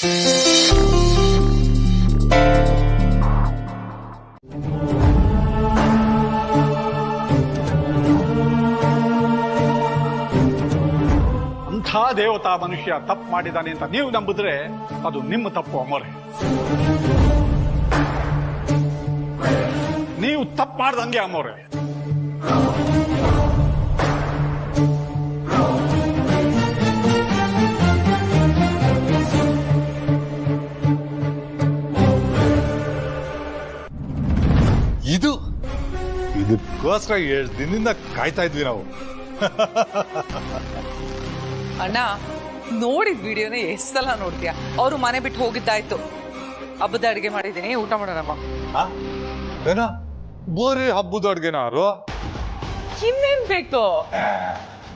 ಅಂಥ ದೇವತಾ ಮನುಷ್ಯ ತಪ್ಪು ಮಾಡಿದಾನೆ ಅಂತ ನೀವು ನಂಬಿದ್ರೆ ಅದು ನಿಮ್ಮ ತಪ್ಪು ಅಮೋರೆ. ನೀವು ತಪ್ಪು ಮಾಡ್ದಂಗೆ ಅಮೋರೆ. ಇದಕ್ಕೋಸ್ಕರ 7 ದಿನದಿಂದ ಕಾಯ್ತಾ ಇದ್ವಿ ನಾವು. ಅಣ್ಣ ನೋಡಿದ ವಿಡಿಯೋನ ಎಷ್ಟು ಸಲ ನೋಡ್ತೀಯ? ಅವರು ಮನೆ ಬಿಟ್ಟು ಹೋಗಿದ್ದಾಯ್ತು. ಹಬ್ಬದ ಅಡಿಗೆ ಮಾಡಿದ್ದೀನಿ, ಊಟ ಮಾಡೋಣಮ್ಮ. ಏನೋ ಬೋರಿ ಹಬ್ಬದ ಅಡ್ಗೆನಾರು ಇನ್ನೇನ್ ಬೇಕು?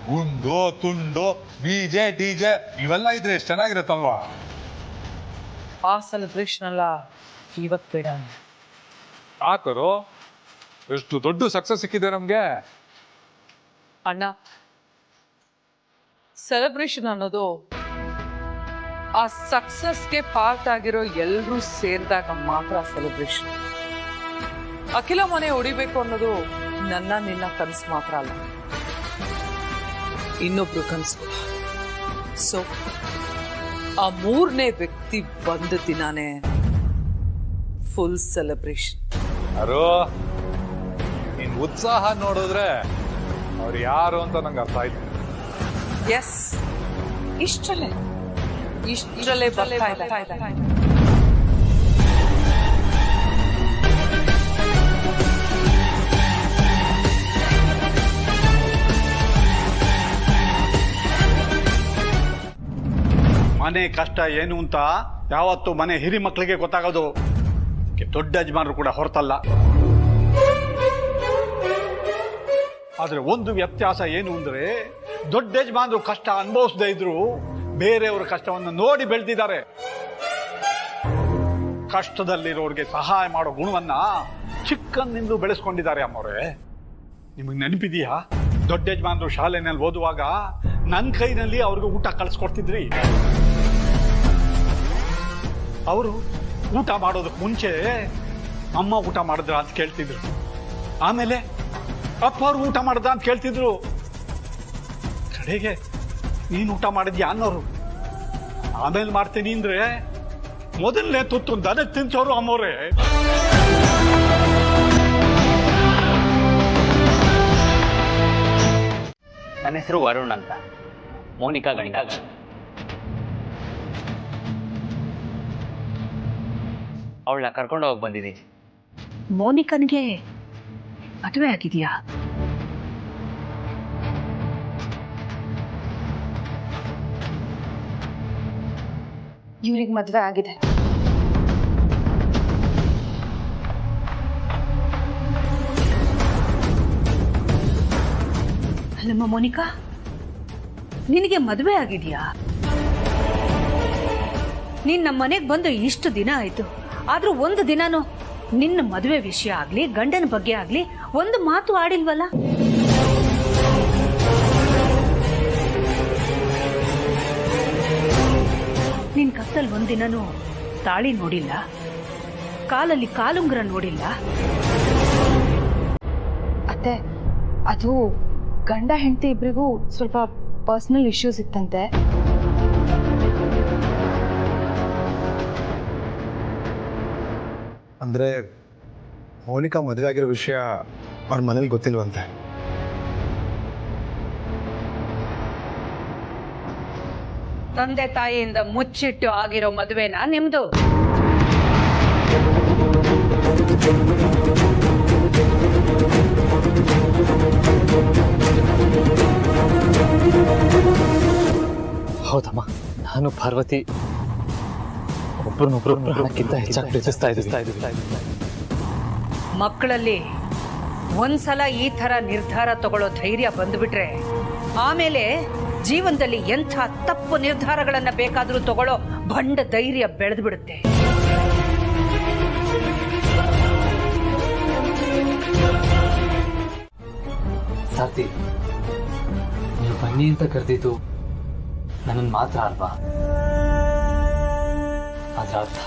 ಗುಂಡು ತುಂಡು ಡಿಜೆ ಡಿಜೆ ಇವೆಲ್ಲ ಇದ್ರೆ ಎಷ್ಟು ಚೆನ್ನಾಗಿರತ್ತಲ್ವಾ? ಆ ಸೆಲೆಬ್ರೇಷನ್ ಅಲ್ಲ ಇವತ್ತು ಬೇಡ. ಹಾಕರು ಎಷ್ಟು ದೊಡ್ಡ ಸಕ್ಸಸ್ ಸಿಕ್ಕಿದೆ ನಮ್ಗೆ. ಅಣ್ಣ ಸೆಲೆಬ್ರೇಷನ್ ಅನ್ನೋದು ಆ ಸಕ್ಸಸ್ಗೆ ಪಾರ್ಟ್ ಆಗಿರೋ ಎಲ್ರೂ ಸೇರಿದಾಗ ಮಾತ್ರ ಸೆಲೆಬ್ರೇಷನ್. ಅಖಿಲ ಮನೆ ಹೊಡಿಬೇಕು ಅನ್ನೋದು ನನ್ನ ನಿನ್ನ ಕನಸು ಮಾತ್ರ ಅಲ್ಲ, ಇನ್ನೊಬ್ರು ಕನಸು. ಸೊ ಆ 3ನೇ ವ್ಯಕ್ತಿ ಬಂದ ದಿನಾನೇ ಫುಲ್ ಸೆಲೆಬ್ರೇಷನ್. ಯಾರು ನಿನ್ ಉತ್ಸಾಹ ನೋಡಿದ್ರೆ ಅವ್ರು ಯಾರು ಅಂತ ನಂಗೆ ಅರ್ಥ ಆಯ್ತು. ಎಸ್, ಇಷ್ಟರಲ್ಲೇ ಬರ್ತಾ ಇದೆ. ಮನೆ ಕಷ್ಟ ಏನು ಅಂತ ಯಾವತ್ತು ಮನೆ ಹಿರಿ ಮಕ್ಕಳಿಗೆ ಗೊತ್ತಾಗೋದು, ದೊಡ್ಡ ಯಜಮಾನರು ಕೂಡ ಹೊರತಲ್ಲ. ಆದ್ರೆ ಒಂದು ವ್ಯತ್ಯಾಸ ಏನು ಅಂದ್ರೆ, ದೊಡ್ಡ ಯಜಮಾನರು ಕಷ್ಟ ಅನುಭವಿಸದೇ ಇದ್ರು ಬೇರೆಯವರ ಕಷ್ಟವನ್ನು ನೋಡಿ ಬೆಳೆದಿದ್ದಾರೆ. ಕಷ್ಟದಲ್ಲಿರೋರಿಗೆ ಸಹಾಯ ಮಾಡೋ ಗುಣವನ್ನ ಚಿಕ್ಕಂದಿಂದಲೂ ಬೆಳೆಸ್ಕೊಂಡಿದ್ದಾರೆ ಅಮ್ಮವ್ರೆ. ನಿಮಗೆ ನೆನಪಿದೆಯಾ, ದೊಡ್ಡ ಯಜಮಾನರು ಶಾಲೆನಲ್ಲಿ ಓದುವಾಗ ನನ್ನ ಕೈನಲ್ಲಿ ಅವ್ರಿಗೆ ಊಟ ಕಳಿಸ್ಕೊಡ್ತಿದ್ರಿ. ಅವರು ಊಟ ಮಾಡೋದಕ್ಕೆ ಮುಂಚೆ ಅಮ್ಮ ಊಟ ಮಾಡಿದ್ರ ಅಂತ ಕೇಳ್ತಿದ್ರು, ಆಮೇಲೆ ಅಪ್ಪ ಅವ್ರು ಊಟ ಮಾಡ್ದ ಅಂತ ಕೇಳ್ತಿದ್ರು, ಕಡೆಗೆ ನೀನು ಊಟ ಮಾಡಿದ್ಯಾ ಅನ್ನೋರು. ಆಮೇಲೆ ಮಾಡ್ತೀನಿ ಅಂದ್ರೆ ಮೊದಲನೇ ತುತ್ತು ದನಕ್ಕೆ ತಿನ್ಸೋರು ಅಮ್ಮವ್ರೆ. ನನ್ನ ಹೆಸರು ವರುಣ್ ಅಂತ, ಮೋನಿಕಾ ಗಂಡ. ಅವಳನ್ನ ಕರ್ಕೊಂಡು ಹೋಗಿ ಬಂದಿದ್ದೀನಿ. ಮೋನಿಕನ್ಗೆ ಮದುವೆ ಆಗಿದೆಯಾ? ಇವ್ರಿಗೆ ಮದುವೆ ಆಗಿದೆ. ಅಲ್ಲಮ್ಮ ಮೋನಿಕಾ, ನಿನಗೆ ಮದುವೆ ಆಗಿದೆಯಾ? ನೀನ್ ನಮ್ಮ ಮನೆಗೆ ಬಂದು ಇಷ್ಟು ದಿನ ಆಯ್ತು, ಆದ್ರೂ ಒಂದು ದಿನಾನು ನಿನ್ನ ಮದುವೆ ವಿಷಯ ಆಗ್ಲಿ ಗಂಡನ ಬಗ್ಗೆ ಆಗ್ಲಿ ಒಂದು ಮಾತು ಆಡಿಲ್ವಲ್ಲ? ನಿನ್ ಕತ್ತಲ್ ಒಂದಿನನು ತಾಳಿ ನೋಡಿಲ್ಲ, ಕಾಲಲ್ಲಿ ಕಾಲುಂಗ್ರ ನೋಡಿಲ್ಲ. ಅತ್ತೆ, ಅದು ಗಂಡ ಹೆಂಡತಿ ಇಬ್ರಿಗೂ ಸ್ವಲ್ಪ ಪರ್ಸನಲ್ ಇಶ್ಯೂಸ್ ಇತ್ತಂತೆ. ಅಂದ್ರೆ ಮೋನಿಕಾ ಮದುವೆ ಆಗಿರೋ ವಿಷಯ ಅವ್ರ ಮನೇಲಿ ಗೊತ್ತಿಲ್ವಂತೆ. ತಂದೆ ತಾಯಿಯಿಂದ ಮುಚ್ಚಿಟ್ಟು ಆಗಿರೋ ಮದುವೆನಾ ನಿಮ್ದು? ಹೌದಮ್ಮ, ನಾನು ಪಾರ್ವತಿ ಒಬ್ಬರನ್ನೊಬ್ರು ಪ್ರಾಣಕ್ಕಿಂತ ಹೆಚ್ಚಾಗಿ ಪ್ರೀತಿಸ್ತಾ ಇದ್ದೀವಿ. ಮಕ್ಕಳಲ್ಲಿ ಒಂದ್ಸಲ ಈ ತರ ನಿರ್ಧಾರ ತಗೊಳ್ಳೋ ಧೈರ್ಯ ಬಂದ್ಬಿಟ್ರೆ ಆಮೇಲೆ ಜೀವನದಲ್ಲಿ ಎಂಥ ತಪ್ಪು ನಿರ್ಧಾರಗಳನ್ನ ಬೇಕಾದ್ರೂ ತಗೊಳ್ಳೋ ಬಂಡ ಧೈರ್ಯ ಬೆಳೆದು ಬಿಡುತ್ತೆ. ಸಾರ್ಥಿ, ನೀವು ಬನ್ನಿ ಅಂತ ಕರೆದಿದ್ದು ನನ್ನನ್ನು ಮಾತ್ರ ಅಲ್ವಾ? ಅರ್ಥ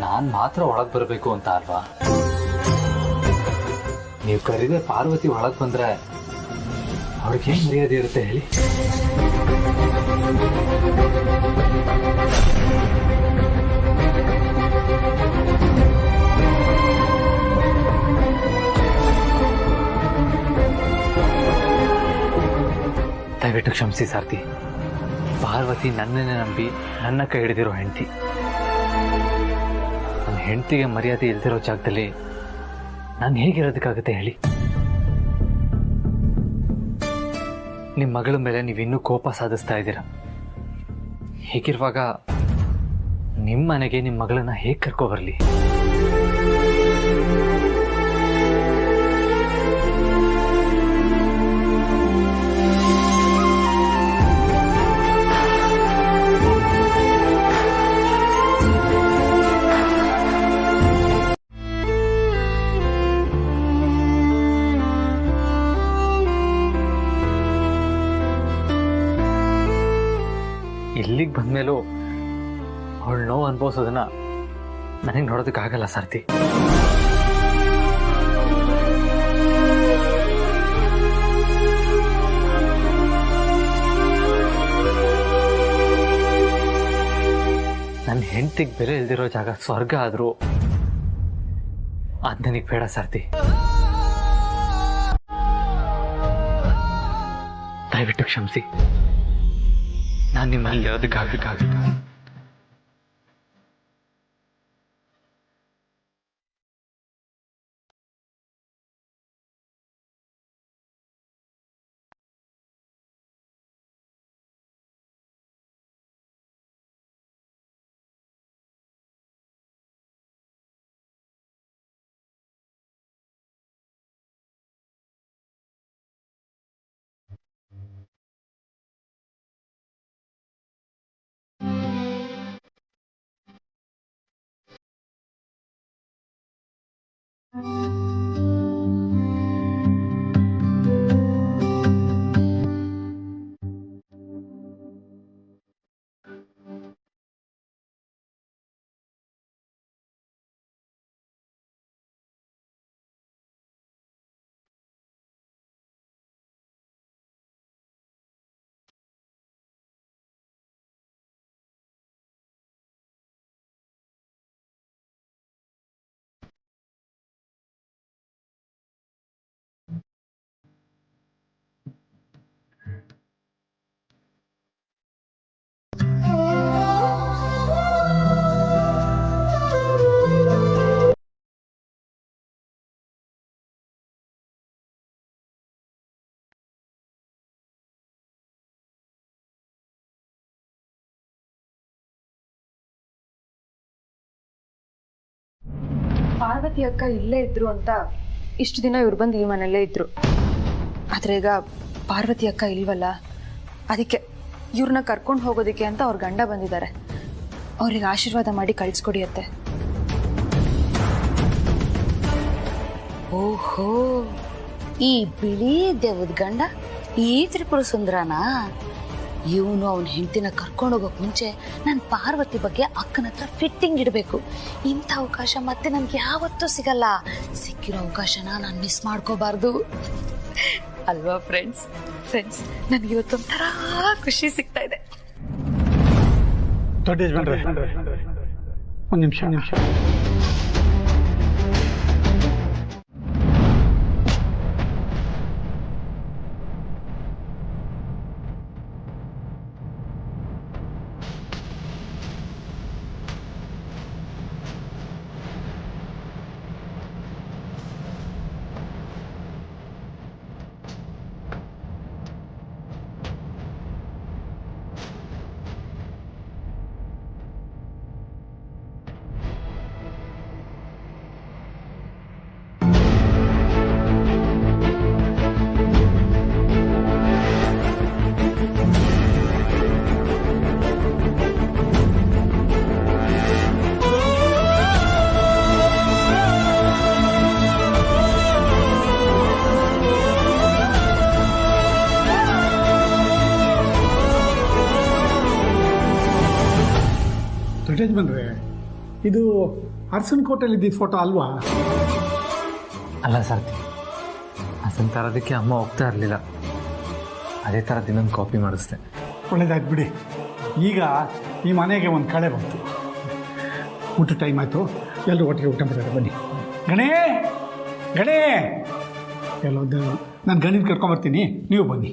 ನಾನು ಮಾತ್ರ ಒಳಗೆ ಬರಬೇಕು ಅಂತ ಅಲ್ವಾ? ನೀವು ಕರೀದೆ ಪಾರ್ವತಿ ಒಳಗೆ ಬಂದ್ರೆ ಅವ್ರಿಗೆ ಏನು ಮರ್ಯಾದೆ ಇರುತ್ತೆ ಹೇಳಿ? ದಯವಿಟ್ಟು ಕ್ಷಮಿಸಿ ಸಾರ್ಥಿ. ಪಾರ್ವತಿ ನನ್ನನ್ನೇ ನಂಬಿ ನನ್ನ ಕೈ ಹಿಡಿದಿರೋ ಹೆಂಡತಿ. ನನ್ನ ಹೆಂಡತಿಗೆ ಮರ್ಯಾದೆ ಇಲ್ದಿರೋ ಜಾಗದಲ್ಲಿ ನಾನು ಹೇಗಿರೋದಕ್ಕಾಗುತ್ತೆ ಹೇಳಿ? ನಿಮ್ಮ ಮಗಳ ಮೇಲೆ ನೀವಿನ್ನೂ ಕೋಪ ಸಾಧಿಸ್ತಾ ಇದ್ದೀರಾ. ಹೀಗಿರುವಾಗ ನಿಮ್ಮ ಮನೆಗೆ ನಿಮ್ಮ ಮಗಳನ್ನ ಹೇಗೆ ಕರ್ಕೊಬರ್ಲಿ? ಇಲ್ಲಿಗೆ ಬಂದ್ಮೇಲೂ ಅವಳು ನೋವು ಅನುಭವಿಸೋದನ್ನ ನನಗೆ ನೋಡೋದಕ್ಕಾಗಲ್ಲ ಸಾರ್ಥಿ. ನನ್ನ ಹೆಂಡತಿಗೆ ಬೆಲೆ ಇಲ್ದಿರೋ ಜಾಗ ಸ್ವರ್ಗ ಆದರೂ ಅದು ನನಗೆ ಬೇಡ ಸಾರ್ಥಿ. ದಯವಿಟ್ಟು ಕ್ಷಮಿಸಿ. ನಾನು ನಿಮ್ಮಲ್ಲಿ ಇರೋದಕ್ಕಾಗಲ್ಲ. ಪಾರ್ವತಿ ಅಕ್ಕ ಇಲ್ಲೇ ಇದ್ರು ಅಂತ ಇಷ್ಟು ದಿನ ಇವ್ರು ಬಂದು ಈ ಮನೆಯಲ್ಲೇ ಇದ್ರು. ಆದರೆ ಈಗ ಪಾರ್ವತಿ ಅಕ್ಕ ಇಲ್ವಲ್ಲ, ಅದಕ್ಕೆ ಇವ್ರನ್ನ ಕರ್ಕೊಂಡು ಹೋಗೋದಕ್ಕೆ ಅಂತ ಅವ್ರ ಗಂಡ ಬಂದಿದ್ದಾರೆ. ಅವ್ರಿಗೆ ಆಶೀರ್ವಾದ ಮಾಡಿ ಕಳಿಸ್ಕೊಡಿಯತ್ತೆ. ಓಹೋ, ಈ ಬಿಳಿ ದೇವದ ಗಂಡ ಈ ತ್ರಿಪುರ ಸುಂದರನಾ? ಇವನು ಅವನ ಹೆಂಡತಿನ ಕರ್ಕೊಂಡು ಹೋಗೋಕೆ ಮುಂಚೆ ನಾನು ಪಾರ್ವತಿ ಬಗ್ಗೆ ಅಕ್ಕನ ಹತ್ರ ಫಿಟ್ಟಿಂಗ್ ಇಡಬೇಕು. ಇಂಥ ಅವಕಾಶ ಮತ್ತೆ ನನ್ಗೆ ಯಾವತ್ತೂ ಸಿಗಲ್ಲ. ಸಿಕ್ಕಿರೋ ಅವಕಾಶನ ನಾನು ಮಿಸ್ ಮಾಡ್ಕೋಬಾರ್ದು ಅಲ್ವಾ ಫ್ರೆಂಡ್ಸ್? ನನಗೆ ಇವತ್ತೊಂಥರ ಖುಷಿ ಸಿಗ್ತಾ ಇದೆ. ದೊಡ್ಡ ಯಜಮಾನ್ರೆ, ಒಂದು ನಿಮಿಷ. ಯಜಮಾನ್ರೆ, ಇದು ಅರಸನ್ ಕೋಟೆಯಲ್ಲಿ ಇದ್ದಿದ್ದ ಫೋಟೋ ಅಲ್ವಾ? ಅಲ್ಲ ಸಾರ್ಥಿ, ಅದನ್ನ ತರೋದಕ್ಕೆ ಅಮ್ಮ ಹೋಗ್ತಾ ಇರಲಿಲ್ಲ. ಅದೇ ಥರ ಇನ್ನೊಂದು ಕಾಪಿ ಮಾಡಿಸ್ದೆ. ಒಳ್ಳೇದಾಯ್ತು ಬಿಡಿ. ಈಗ ಈ ಮನೆಗೆ ಒಂದು ಕಳೆ ಬಂತು. ಊಟ ಟೈಮ್ ಆಯಿತು, ಎಲ್ಲರೂ ಒಟ್ಟಿಗೆ ಊಟ ಮಾಡೋಣ ಬನ್ನಿ. ಗಣೇ ಗಣೇ ಎಲ್ಲೊಂದು ನಾನು ಗಣಿನ ಕರ್ಕೊಂಬರ್ತೀನಿ, ನೀವು ಬನ್ನಿ.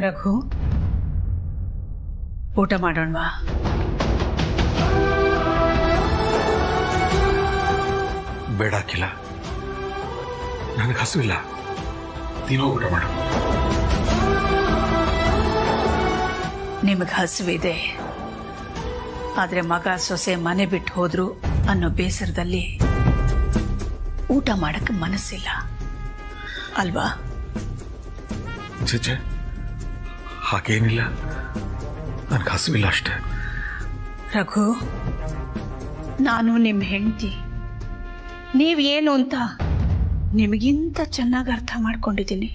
ರಘು, ಊಟ ಮಾಡೋಣವಾ? ಬೇಡ ಅಖಿಲ, ನನಗೆ ಹಸುವಿಲ್ಲ. ನೀನು ಊಟ ಮಾಡು. ನಿಮಗೆ ಹಸುವಿದೆ, ಆದರೆ ಮಗ ಸೊಸೆ ಮನೆ ಬಿಟ್ಟು ಹೋದ್ರು ಅನ್ನೋ ಬೇಸರದಲ್ಲಿ ಊಟ ಮಾಡಕ್ಕೆ ಮನಸ್ಸಿಲ್ಲ ಅಲ್ವಾ? ಚೇಚೆ, ಹಾಗೇನಿಲ್ಲ, ನನಗೆ ಹಸುವಿಲ್ಲ ಅಷ್ಟೇ. ರಘು, ನಾನು ನಿಮ್ಮ ಹೆಂಡತಿ. ನೀವೇನು ಅಂತ ನಿಮಗಿಂತ ಚೆನ್ನಾಗಿ ಅರ್ಥ ಮಾಡ್ಕೊಂಡಿದ್ದೀನಿ.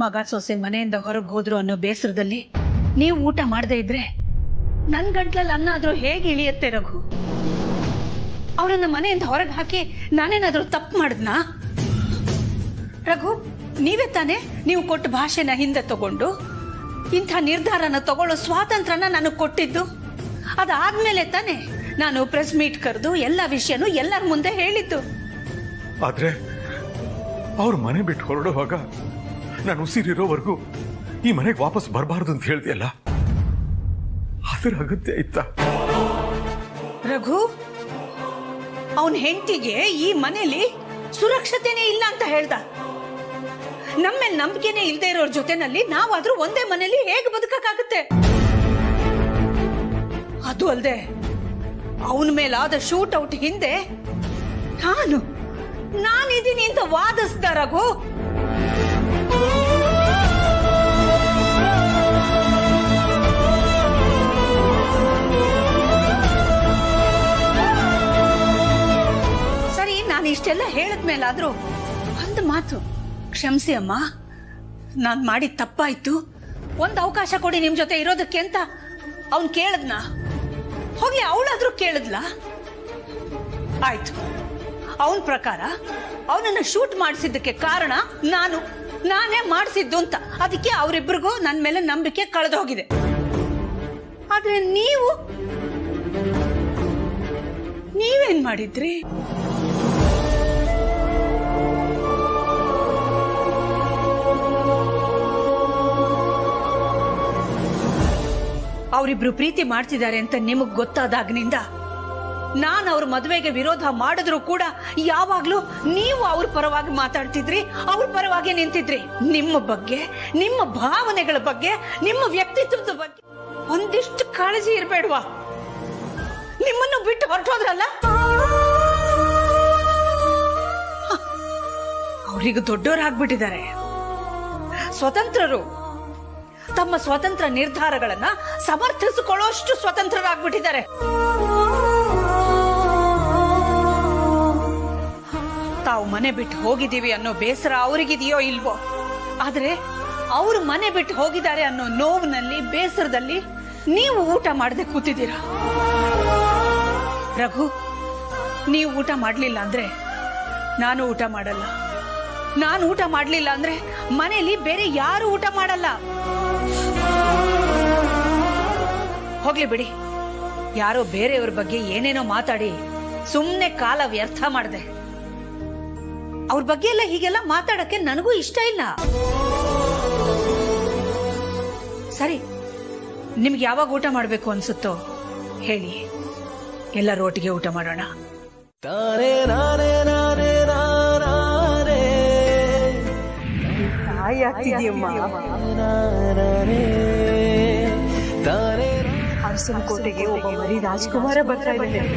ಮಗ ಸೊಸೆ ಮನೆಯಿಂದ ಹೊರಗೆ ಹೋದ್ರು ಅನ್ನೋ ಬೇಸರದಲ್ಲಿ ನೀವು ಊಟ ಮಾಡದೇ ಇದ್ರೆ ನನ್ನ ಗಂಟ್ಲಲ್ಲಿ ಅನ್ನ ಆದ್ರೂ ಹೇಗೆ ಇಳಿಯುತ್ತೆ ರಘು? ಅವರನ್ನ ಮನೆಯಿಂದ ಹೊರಗೆ ಹಾಕಿ ನಾನೇನಾದ್ರೂ ತಪ್ಪು ಮಾಡಿದ್ನಾ? ರಘು, ನೀವೇ ತಾನೇ ನೀವು ಕೊಟ್ಟ ಭಾಷೆನ ಹಿಂದೆ ತಗೊಂಡು ಇಂಥ ನಿರ್ಧಾರನ ತಗೊಳ್ಳೋ ಸ್ವಾತಂತ್ರ್ಯನ ನನಗೆ ಕೊಟ್ಟಿದ್ದು. ಅದಾದ್ಮೇಲೆ ತಾನೇ ನಾನು ಪ್ರೆಸ್ ಮೀಟ್ ಕರೆದು ಎಲ್ಲ ವಿಷಯನೂ ಎಲ್ಲರ ಮುಂದೆ ಹೇಳಿದ್ದು. ಆದ್ರೆ ಅವ್ರ ಮನೆ ಬಿಟ್ಟು ಹೊರಡುವಾಗ ನಾನು ಉಸಿರಿರೋವರೆಗೂ ಈ ಮನೆಗೆ ವಾಪಸ್ ಬರಬಾರ್ದು ಅಂತ ಹೇಳ್ದೆಯಲ್ಲ, ಅದರ ಅಗತ್ಯ ಆಯ್ತಾ? ರಘು, ಅವನ ಹೆಂಡತಿಗೆ ಈ ಮನೆಯಲ್ಲಿ ಸುರಕ್ಷತೆನೇ ಇಲ್ಲ ಅಂತ ಹೇಳ್ದ. ನಮ್ಮೇಲೆ ನಂಬಿಕೆನೇ ಇಲ್ಲದೆ ಇರೋರ್ ಜೊತೆನಲ್ಲಿ ನಾವಾದ್ರೂ ಒಂದೇ ಮನೆಯಲ್ಲಿ ಹೇಗೆ ಬದುಕಕ್ಕಾಗುತ್ತೆ? ಅದು ಅಲ್ಲದೆ ಅವನ ಮೇಲಾದ ಶೂಟ್ ಔಟ್ ಹಿಂದೆ ನಾನಿದ್ದೀನಿ ಅಂತ ವಾದಿಸ್ದ ರಘು. ಸರಿ, ನಾನು ಇಷ್ಟೆಲ್ಲ ಹೇಳಿದ್ಮೇಲಾದ್ರೂ ಒಂದು ಮಾತು, ಕ್ಷಮಿಸಿ ಅಮ್ಮ, ನಾನು ಮಾಡಿದ ತಪ್ಪಾಯ್ತು, ಒಂದು ಅವಕಾಶ ಕೊಡಿ ನಿಮ್ ಜೊತೆ ಇರೋದಕ್ಕೆ ಅಂತ ಅವನ್ ಕೇಳದ್ನ? ಹೋಗಿ ಅವಳಾದ್ರೂ ಕೇಳಿದ್ಲ? ಆಯ್ತು, ಅವನ ಪ್ರಕಾರ ಅವನನ್ನ ಶೂಟ್ ಮಾಡಿಸಿದ್ದಕ್ಕೆ ಕಾರಣ ನಾನೇ ಮಾಡಿಸಿದ್ದು ಅಂತ. ಅದಕ್ಕೆ ಅವರಿಬ್ಬರಿಗೂ ನನ್ನ ಮೇಲೆ ನಂಬಿಕೆ ಕಳೆದು ಹೋಗಿದೆ. ಆದ್ರೆ ನೀವೇನ್ ಮಾಡಿದ್ರಿ? ಅವರಿಬ್ರು ಪ್ರೀತಿ ಮಾಡ್ತಿದ್ದಾರೆ ಅಂತ ನಿಮಗ್ ಗೊತ್ತಾದಾಗಿನಿಂದ ನಾನು ಅವ್ರ ಮದುವೆಗೆ ವಿರೋಧ ಮಾಡಿದ್ರು ಕೂಡ ಯಾವಾಗ್ಲೂ ನೀವು ಅವ್ರ ಪರವಾಗಿ ಮಾತಾಡ್ತಿದ್ರಿ, ಅವ್ರ ಪರವಾಗಿ ನಿಂತಿದ್ರಿ. ನಿಮ್ಮ ಬಗ್ಗೆ, ನಿಮ್ಮ ಭಾವನೆಗಳ ಬಗ್ಗೆ, ನಿಮ್ಮ ವ್ಯಕ್ತಿತ್ವದ ಬಗ್ಗೆ ಒಂದಿಷ್ಟು ಕಾಳಜಿ ಇರ್ಬೇಡ್ವಾ? ನಿಮ್ಮನ್ನು ಬಿಟ್ಟು ಹೊರಟೋದ್ರಲ್ಲ, ಅವರಿಗೆ ದೊಡ್ಡವರಾಗ್ಬಿಟ್ಟಿದ್ದಾರೆ, ಸ್ವತಂತ್ರರು. ತಮ್ಮ ಸ್ವತಂತ್ರ ನಿರ್ಧಾರಗಳನ್ನ ಸಮರ್ಥಿಸಿಕೊಳ್ಳುವಷ್ಟು ಸ್ವತಂತ್ರರಾಗ್ಬಿಟ್ಟಿದ್ದಾರೆ. ತಾವು ಮನೆ ಬಿಟ್ಟು ಹೋಗಿದ್ದೀವಿ ಅನ್ನೋ ಬೇಸರ ಅವರಿಗಿದೆಯೋ ಇಲ್ವೋ, ಆದ್ರೆ ಅವರು ಮನೆ ಬಿಟ್ಟು ಹೋಗಿದ್ದಾರೆ ಅನ್ನೋ ನೋವಿನಲ್ಲಿ, ಬೇಸರದಲ್ಲಿ ನೀವು ಊಟ ಮಾಡದೆ ಕೂತಿದ್ದೀರಾ. ರಘು, ನೀವು ಊಟ ಮಾಡ್ಲಿಲ್ಲ ಅಂದ್ರೆ ನಾನು ಊಟ ಮಾಡಲ್ಲ. ನಾನು ಊಟ ಮಾಡ್ಲಿಲ್ಲ ಅಂದ್ರೆ ಮನೆಯಲ್ಲಿ ಬೇರೆ ಯಾರು ಊಟ ಮಾಡಲ್ಲ. ಹೋಗ್ಲಿ ಬಿಡಿ, ಯಾರೋ ಬೇರೆಯವ್ರ ಬಗ್ಗೆ ಏನೇನೋ ಮಾತಾಡಿ ಸುಮ್ನೆ ಕಾಲ ವ್ಯರ್ಥ ಮಾಡಿದೆ. ಅವ್ರ ಬಗ್ಗೆ ಎಲ್ಲ ಹೀಗೆಲ್ಲ ಮಾತಾಡಕ್ಕೆ ನನಗೂ ಇಷ್ಟ ಇಲ್ಲ. ಸರಿ, ನಿಮ್ಗೆ ಯಾವಾಗ ಊಟ ಮಾಡ್ಬೇಕು ಅನ್ಸುತ್ತೋ ಹೇಳಿ, ಎಲ್ಲರೂ ಒಟ್ಟಿಗೆ ಊಟ ಮಾಡೋಣ. ಅರಸನಕೋಟೆಗೆ ಒಬ್ಬ ಮರಿ ರಾಜ್ಕುಮಾರ ಬರ್ತಾ ಇದ್ದಾನೆ.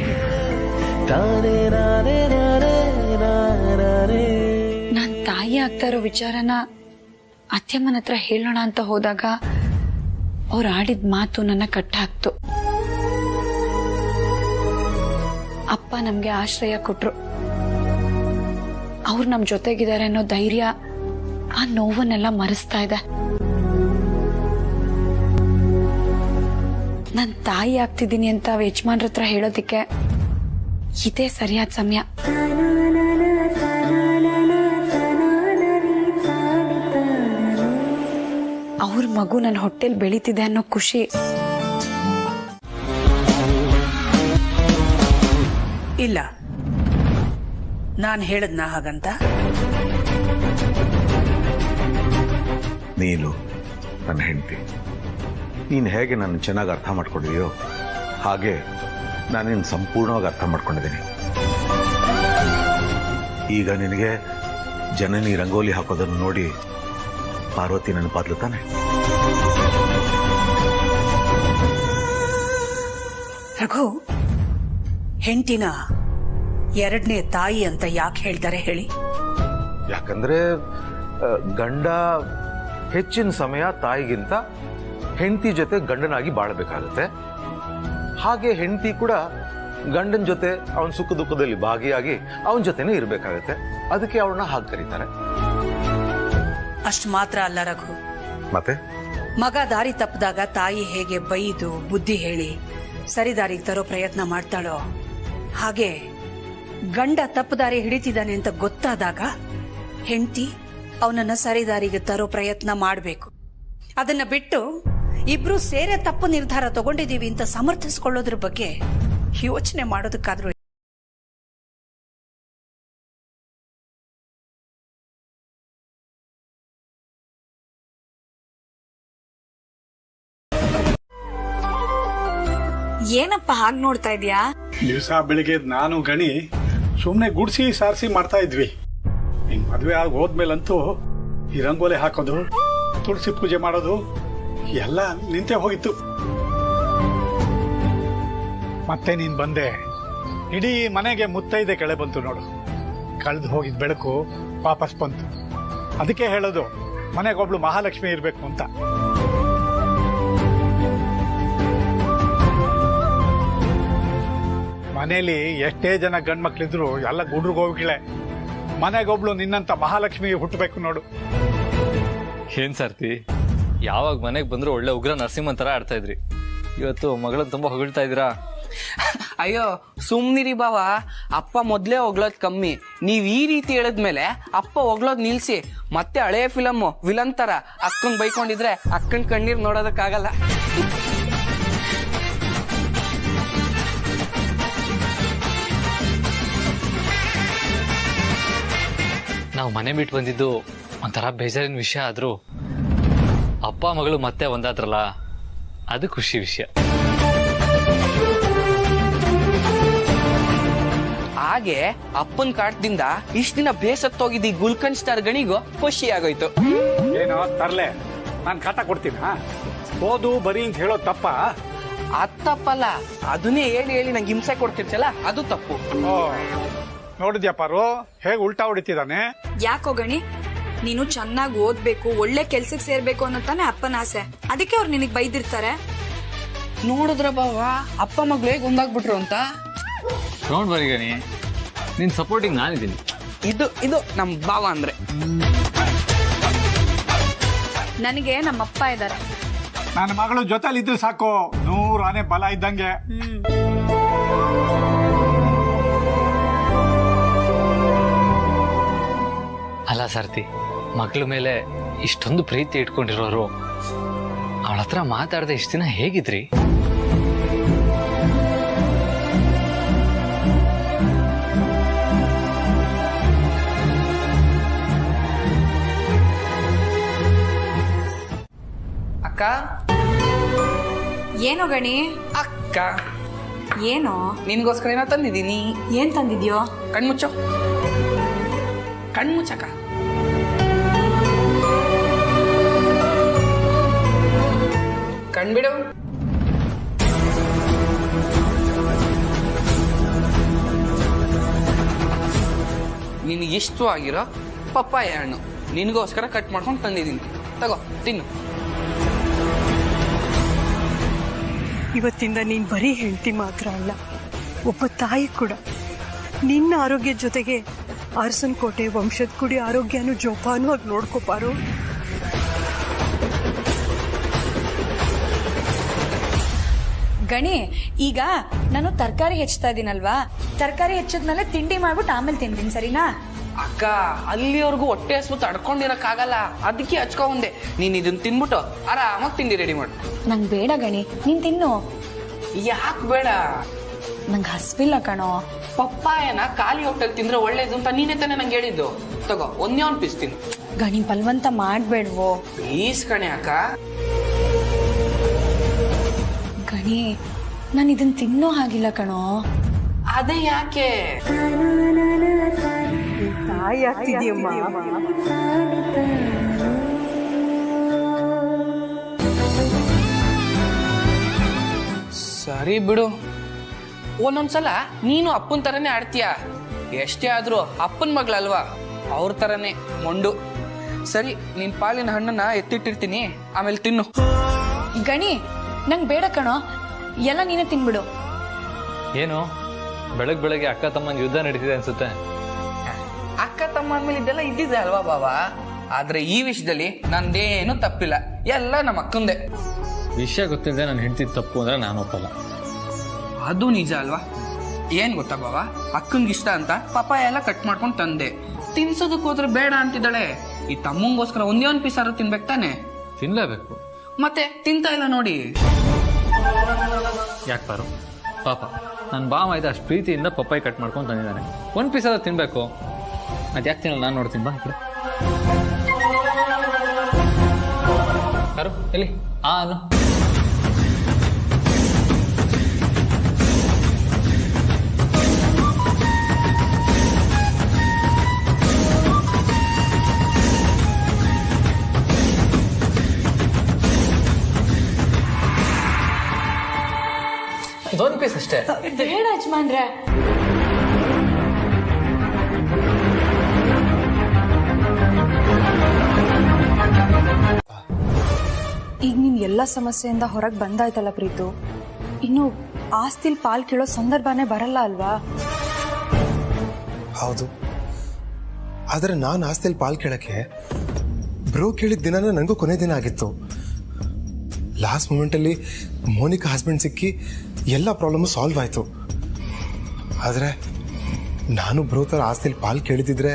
ನಾನ್ ತಾಯಿ ಆಗ್ತಾ ಇರೋ ವಿಚಾರನ ಅತ್ಯಮ್ಮನ ಹತ್ರ ಹೇಳೋಣ ಅಂತ ಹೋದಾಗ ಅವ್ರು ಆಡಿದ ಮಾತು ನನ್ನ ಕಟ್ಟ ಹಾಕ್ತು. ಅಪ್ಪ ನಮ್ಗೆ ಆಶ್ರಯ ಕೊಟ್ರು. ಅವ್ರು ನಮ್ ಜೊತೆಗಿದ್ದಾರೆ ಅನ್ನೋ ಧೈರ್ಯ ಆ ನೋವನ್ನೆಲ್ಲ ಮರೆಸ್ತಾ ಇದೆ. ನನ್ ತಾಯಿ ಆಗ್ತಿದ್ದೀನಿ ಅಂತ ಯಜಮಾನ್ರ ಹತ್ರ ಹೇಳೋದಿಕ್ಕೆ ಇದೇ ಸರಿಯಾದ ಸಮಯ. ಅವ್ರ ಮಗು ನನ್ನ ಹೊಟ್ಟೆಲ್ ಬೆಳೀತಿದೆ ಅನ್ನೋ ಖುಷಿ. ಇಲ್ಲ, ನಾನು ಹೇಳದ್ನ ಹಾಗಂತ? ನೀನು ನನ್ನ ಹೆಂಡತಿ, ನೀನು ಹೇಗೆ ನನ್ನ ಚೆನ್ನಾಗಿ ಅರ್ಥ ಮಾಡ್ಕೊಂಡಿದೆಯೋ ಹಾಗೆ ನಾನಿನ್ನು ಸಂಪೂರ್ಣವಾಗಿ ಅರ್ಥ ಮಾಡ್ಕೊಂಡಿದ್ದೀನಿ. ಈಗ ನಿನಗೆ ಜನನಿ ರಂಗೋಲಿ ಹಾಕೋದನ್ನು ನೋಡಿ ಪಾರ್ವತಿ ನೆನಪಾದ್ಲು ತಾನೆ? ರಘು, ಹೆಂಡತಿನ ಎರಡನೇ ತಾಯಿ ಅಂತ ಯಾಕೆ ಹೇಳ್ತಾರೆ ಹೇಳಿ? ಯಾಕಂದ್ರೆ ಗಂಡ ಹೆಚ್ಚಿನ ಸಮಯ ತಾಯಿಗಿಂತ ಹೆಂಡತಿ ಜೊತೆ ಗಂಡನಾಗಿ ಬಾಳಬೇಕಾಗುತ್ತೆ. ಹಾಗೆ ಹೆಂಡತಿ ಕೂಡ ಗಂಡನ ಜೊತೆ ಅವನ ಸುಖ ದುಃಖದಲ್ಲಿ ಭಾಗಿಯಾಗಿ ಅವನ ಜೊತೆನೇ ಇರಬೇಕಾಗತ್ತೆ. ಅದಕ್ಕೆ ಅವಳನ್ನ ಹಾಗೆ ಕರೀತಾರೆ. ಅಷ್ಟು ಮಾತ್ರ ಅಲ್ಲ ರಘು, ಮತ್ತೆ ಮಗ ದಾರಿ ತಪ್ಪಿದಾಗ ತಾಯಿ ಹೇಗೆ ಬೈದು ಬುದ್ಧಿ ಹೇಳಿ ಸರಿದಾರಿಗೆ ತರೋ ಪ್ರಯತ್ನ ಮಾಡ್ತಾಳೋ ಹಾಗೆ ಗಂಡ ತಪ್ಪು ದಾರಿ ಹಿಡಿತಿದ್ದಾನೆ ಅಂತ ಗೊತ್ತಾದಾಗ ಹೆಂಡತಿ ಅವನನ್ನ ಸರಿದಾರಿಗೆ ತರೋ ಪ್ರಯತ್ನ ಮಾಡಬೇಕು. ಅದನ್ನ ಬಿಟ್ಟು ಇಬ್ರು ಸೇರೆ ತಪ್ಪು ನಿರ್ಧಾರ ತಗೊಂಡಿದೀವಿ ಅಂತ ಸಮರ್ಥಿಸಿಕೊಳ್ಳೋದ್ರ ಬಗ್ಗೆ ಯೋಚನೆ ಮಾಡೋದಕ್ಕಾದ್ರೂ ಏನಪ್ಪ ಹಾಗೆ ನೋಡ್ತಾ ಇದೀಯಾ? ದಿವಸ ಬೆಳಿಗ್ಗೆ ನಾನು ಗಣಿ ಸುಮ್ನೆ ಗುಡ್ಸಿ ಸಾರಿಸಿ ಮಾಡ್ತಾ ಇದ್ವಿ. ನಿನ್ ಮದ್ವೆ ಆಗಿ ಹೋದ್ಮೇಲಂತೂ ಈ ರಂಗೋಲಿ ಹಾಕೋದು, ತುಳಸಿ ಪೂಜೆ ಮಾಡೋದು ಎಲ್ಲ ನಿಂತೇ ಹೋಗಿತ್ತು. ಮತ್ತೆ ನೀನ್ ಬಂದೆ, ಇಡೀ ಮನೆಗೆ ಮುತ್ತೈದೆ ಕೆಳೆ ಬಂತು ನೋಡು. ಕಳೆದು ಹೋಗಿದ್ ಬೆಳಕು ವಾಪಸ್ ಬಂತು. ಅದಕ್ಕೆ ಹೇಳೋದು ಮನೆಗೊಬ್ಳು ಮಹಾಲಕ್ಷ್ಮಿ ಇರ್ಬೇಕು ಅಂತ. ಮನೇಲಿ ಎಷ್ಟೇ ಜನ ಗಂಡ್ಮಕ್ಳಿದ್ರು ಎಲ್ಲ ಗುಡ್ರಿಗೋಗಿಳೆ. ಮನೆಗೊಬ್ಳು ನಿನ್ನಂತ ಮಹಾಲಕ್ಷ್ಮಿ ಹುಟ್ಟಬೇಕು ನೋಡು. ಏನ್ ಸರ್ತಿ, ಯಾವಾಗ ಮನೆಗೆ ಬಂದ್ರು ಒಳ್ಳೆ ಉಗ್ರ ನರಸಿಂಹನ್ ತರ ಆಡ್ತಾ ಇದ್ರಿ. ಇವತ್ತು ಮಗಳನ್ನ ತುಂಬಾ ಹೊಗಳ್ತಾ ಇದ್ದೀರಾ. ಅಯ್ಯೋ ಸುಮ್ನಿರಿ ಬಾವ, ಅಪ್ಪ ಮೊದ್ಲೇ ಹೊಗ್ಳೋದ್ ಕಮ್ಮಿ. ನೀವ್ ಈ ರೀತಿ ಹೇಳಿದ್ಮೇಲೆ ಅಪ್ಪ ಹೊಗ್ಳೋದ್ ನಿಲ್ಸಿ. ಮತ್ತೆ ಹಳೆ ಫಿಲಮ್ ವಿಲನ್ ತರ ಅಕ್ಕಂಗ್ ಬೈಕೊಂಡಿದ್ರೆ ಅಕ್ಕನ್ ಕಣ್ಣೀರ್ ನೋಡೋದಕ್ಕಾಗಲ್ಲ. ನಾವು ಮನೆ ಬಿಟ್ಟು ಬಂದಿದ್ದು ಒಂಥರ ಬೇಜಾರಿನ ವಿಷಯ ಆದ್ರೂ ಅಪ್ಪ ಮಗಳು ಮತ್ತೆ ಒಂದಾದ್ರಲ್ಲ, ಅದು ಖುಷಿ ವಿಷಯ. ಹಾಗೆ ಅಪ್ಪನ್ ಕಾಟದಿಂದ ಇಷ್ಟ ದಿನ ಬೇಸತ್ತೋಗಿದ್ದ ಈ ಗುಲ್ಕನ್ ಸ್ಟಾರ್ ಗಣಿಗೂ ಖುಷಿ ಆಗೋಯ್ತು. ಏನೋ ತರ್ಲೆ, ನಾನು ಕಾಟ ಕೊಡ್ತೀನಿ. ಓದು ಬರೀ ಅಂತ ಹೇಳೋ ತಪ್ಪ? ಅದ್ ತಪ್ಪಲ್ಲ, ಅದನ್ನೇ ಹೇಳಿ ಹೇಳಿ ನಂಗೆ ಹಿಂಸೆ ಕೊಡ್ತಿರ್ಸಲ್ಲ, ಅದು ತಪ್ಪು. ನೋಡಿದ್ಯಪ್ಪಾರು ಹೇಗೆ ಉಲ್ಟಾ ಹೊಡಿತಿದ್ದಾನೆ? ಯಾಕೋ ಗಣಿ, ನೀನು ಚೆನ್ನಾಗಿ ಓದ್ಬೇಕು, ಒಳ್ಳೆ ಕೆಲ್ಸಕ್ಕೆ ಸೇರ್ಬೇಕು ಅನ್ನೋ ತಾನೇ ಅಪ್ಪನ ಆಸೆ. ಅದಕ್ಕೆ ಅವ್ರು ನಿನಗ್ ಬೈದಿರ್ತಾರೆ. ನೋಡಿದ್ರ ಬಾವ, ಅಪ್ಪ ಮಗ್ಳು ಹೇಗೆ ಒಂದಾಗ್ಬಿಟ್ರು ಅಂತ. ಡೋಂಟ್ ವರಿ ಗಣಿ, ನಿನ್ ಸಪೋರ್ಟಿಂಗ್ ನಾನಿದ್ದೀನಿ. ಇದು ನಮ್ ಭಾವ ಅಂದ್ರೆ. ನನಗೆ ನಮ್ಮಪ್ಪ ಇದ್ದಾರೆ. ನನ್ನ ಮಗಳು ಜೊತೆಲಿ ಇದ್ರೆ ಸಾಕು, 100 ಆನೆ ಬಲ ಇದ್ದಂಗೆ. ಅಲ್ಲ ಸಾರ್ಥಿ, ಮಗಳ ಮೇಲೆ ಇಷ್ಟೊಂದು ಪ್ರೀತಿ ಇಟ್ಕೊಂಡಿರೋರು ಅವಳ ಹತ್ರ ಮಾತಾಡದೆ ಇಷ್ಟು ದಿನ ಹೇಗಿದ್ರಿ? ಅಕ್ಕ. ಏನೋ ಗಣಿ? ಅಕ್ಕ ಏನೋ? ನಿನ್ಗೋಸ್ಕರ ಏನೋ ತಂದಿದ್ದೀನಿ. ಏನ್ ತಂದಿದ್ಯೋ? ಕಣ್ಮುಚ್ಚೋ, ಕಣ್ಮುಚ್ಚಕ್ಕ. ಕಣ್ಬಿಡು. ನಿನಗೆ ಇಷ್ಟವಾಗಿರೋ ಪಪ್ಪಾಯ ಹಣ್ಣು ನಿನಗೋಸ್ಕರ ಕಟ್ ಮಾಡ್ಕೊಂಡು ತಂದಿದ್ದೀನಿ. ತಗೋ, ತಿನ್ನು. ಇವತ್ತಿಂದ ನೀನ್ ಬರೀ ಹೆಂಡತಿ ಮಾತ್ರ ಅಲ್ಲ, ಒಬ್ಬ ತಾಯಿ ಕೂಡ. ನಿನ್ನ ಆರೋಗ್ಯದ ಜೊತೆಗೆ ಅರಸನಕೋಟೆ ವಂಶದ ಕುಡಿ ಆರೋಗ್ಯನೂ ಜೋಪಾನವಾಗಿ ನೋಡ್ಕೋಪಾರು. ಗಣಿ, ಈಗ ನಾನು ತರಕಾರಿ ಹೆಚ್ಚ್ತಾ ಇದೀನಲ್ವಾ, ತರಕಾರಿ ಹೆಚ್ಚದ್ಮೇಲೆ ತಿಂಡಿ ಮಾಡ್ಬಿಟ್ಟು ಆಮೇಲೆ ತಿಂತೀನಿ, ಸರಿನಾ? ಅಕ್ಕ, ಅಲ್ಲಿವರೆಗೂ ಹೊಟ್ಟೆ ಹಸ್ವು ತಡ್ಕೊಂಡಿರಕ್ಕಾಗಲ್ಲ, ಅದಕ್ಕೆ ಹಚ್ಕೊಂಡೆ. ನೀನ್ ಇದನ್ನ ತಿನ್ಬಿಟ್ಟು ಆರಾಮಾಗಿ ತಿಂಡಿ ರೆಡಿ ಮಾಡು. ನಂಗೆ ಬೇಡ ಗಣಿ, ನೀನ್ ತಿನ್ನು. ಯಾಕೆ ಬೇಡ? ನಂಗೆ ಹಸ್ವಿಲ್ಲ ಕಣೋ. ಪಪ್ಪಾಯನ ಖಾಲಿ ಹೊಟ್ಟೆಲ್ ತಿಂದ್ರೆ ಒಳ್ಳೇದು ಅಂತ ನೀನೇ ತಾನೇ ನಂಗೆ ಹೇಳಿದ್ದು. ತಗೋ, ಒಂದೇ ಒಂದು ಪೀಸ್ ತಿನ್ನು. ಗಣಿ, ಬಲವಂತ ಮಾಡ್ಬೇಡ್ವೋ. ಪ್ಲೀಸ್ ಕಣೆ ಅಕ್ಕ. ಗಣಿ, ನಾನು ಇದನ್ನ ತಿನ್ನೋ ಹಾಗಿಲ್ಲ ಕಣೋ. ಅದೇ ಯಾಕೆ? ತಾಯಿ ಆಗ್ತಿದ್ಯಮ್ಮ. ಸರಿ ಬಿಡು. ಒಂದೊಂದ್ಸಲ ನೀನು ಅಪ್ಪನ ತರನೇ ಆಡ್ತೀಯ. ಎಷ್ಟೇ ಆದ್ರೂ ಅಪ್ಪನ ಮಗಳಲ್ವಾ, ಅವ್ರ ತರನೇ ಮೊಂಡು. ಸರಿ, ನಿನ್ ಪಾಲಿನ ಹಣ್ಣನ್ನ ಎತ್ತಿಟ್ಟಿರ್ತೀನಿ, ಆಮೇಲೆ ತಿನ್ನು. ಗಣಿ, ನಂಗೆ ಬೇಡ ಕಣೋ, ಎಲ್ಲ ನೀನೇ ತಿನ್ಬಿಡು. ಏನು ಬೆಳಗ್ಗೆ ಅಕ್ಕ ತಮ್ಮನ ಯುದ್ಧ ನಡೀತಿದೆ ಅನ್ಸುತ್ತೆ. ಅಕ್ಕ ತಮ್ಮ ಅಂದ್ಮೇಲೆ ಇದೆಲ್ಲ ಇದ್ದಿದೆ ಅಲ್ವಾ ಬಾವ? ಆದ್ರೆ ಈ ವಿಷಯದಲ್ಲಿ ನಂದೇನು ತಪ್ಪಿಲ್ಲ, ಎಲ್ಲ ನಮ್ಮ ಅಕ್ಕಂದೆ. ವಿಷಯ ಗೊತ್ತಿಲ್ಲದೆ ನಾನು ಹೆಂಡತಿ ತಪ್ಪು ಅಂದ್ರೆ ನಾನು ಒಪ್ಪಲ್ಲ. ಅದು ನಿಜ ಅಲ್ವಾ? ಏನ್ ಗೊತ್ತಾ ಬಾವ, ಅಕ್ಕಂಗೆ ಇಷ್ಟ ಅಂತ ಪಪ್ಪಾಯ ಎಲ್ಲ ಕಟ್ ಮಾಡ್ಕೊಂಡು ತಂದೆ. ತಿನ್ಸೋದಕ್ಕೆ ಹೋದ್ರೆ ಬೇಡ ಅಂತಿದ್ದಾಳೆ. ಈ ತಮ್ಮಂಗೋಸ್ಕರ ಒಂದೇ ಒಂದು ಪೀಸ್ ಆದ್ರೂ ತಿನ್ಬೇಕು ತಾನೆ? ತಿನ್ಲೇಬೇಕು. ಮತ್ತೆ ತಿಂತಾ ಇಲ್ಲ ನೋಡಿ. ಯಾಕೆ ಪಾರು, ಪಾಪ ನನ್ನ ಬಾವ ಆಯ್ತು ಅಷ್ಟು ಪ್ರೀತಿಯಿಂದ ಪಪ್ಪಾಯಿ ಕಟ್ ಮಾಡ್ಕೊಂಡು ತಂದಿದ್ದಾನೆ. ಒಂದು ಪೀಸ್ ಆದ್ರೂ ತಿನ್ಬೇಕು. ಅದು ಯಾಕೆ ತಿನ್ನಲ್ಲ, ನಾನು ನೋಡ್ತೀನಿ ಬಾ ಕಡೆ. ಯಾರು ಎಲ್ಲಿ ಅನ್ನು ಇದೊಂದು ಪೀಸ್ ಅಷ್ಟೇ. ಬೇಡ ಯಜಮಾನ್ರೆ. ಈಗ ನೀನ್ ಎಲ್ಲ ಸಮಸ್ಯೆಯಿಂದ ಹೊರಗೆ ಬಂದಾಯ್ತಲ್ಲ ಪ್ರೀತು, ಇನ್ನು ಆಸ್ತಿಲ್ ಪಾಲ್ ಕೇಳೋ ಸಂದರ್ಭನೇ ಬರಲ್ಲ ಅಲ್ವಾ? ಹೌದು, ಆದರೆ ನಾನು ಆಸ್ತಿಲ್ ಪಾಲ್ ಕೇಳಕ್ಕೆ ಬ್ರೋ ಕೇಳಿದ ದಿನನೇ ನನಗೂ ಕೊನೆ ದಿನ ಆಗಿತ್ತು. ಲಾಸ್ಟ್ ಮೂಮೆಂಟಲ್ಲಿ ಮೋನಿಕಾ ಹಸ್ಬೆಂಡ್ ಸಿಕ್ಕಿ ಎಲ್ಲ ಪ್ರಾಬ್ಲಮ್ಮು ಸಾಲ್ವ್ ಆಯಿತು. ಆದರೆ ನಾನು ಬ್ರೋ ಥರ ಆಸ್ತಿಲಿ ಪಾಲ್ ಕೇಳಿದಿದ್ರೆ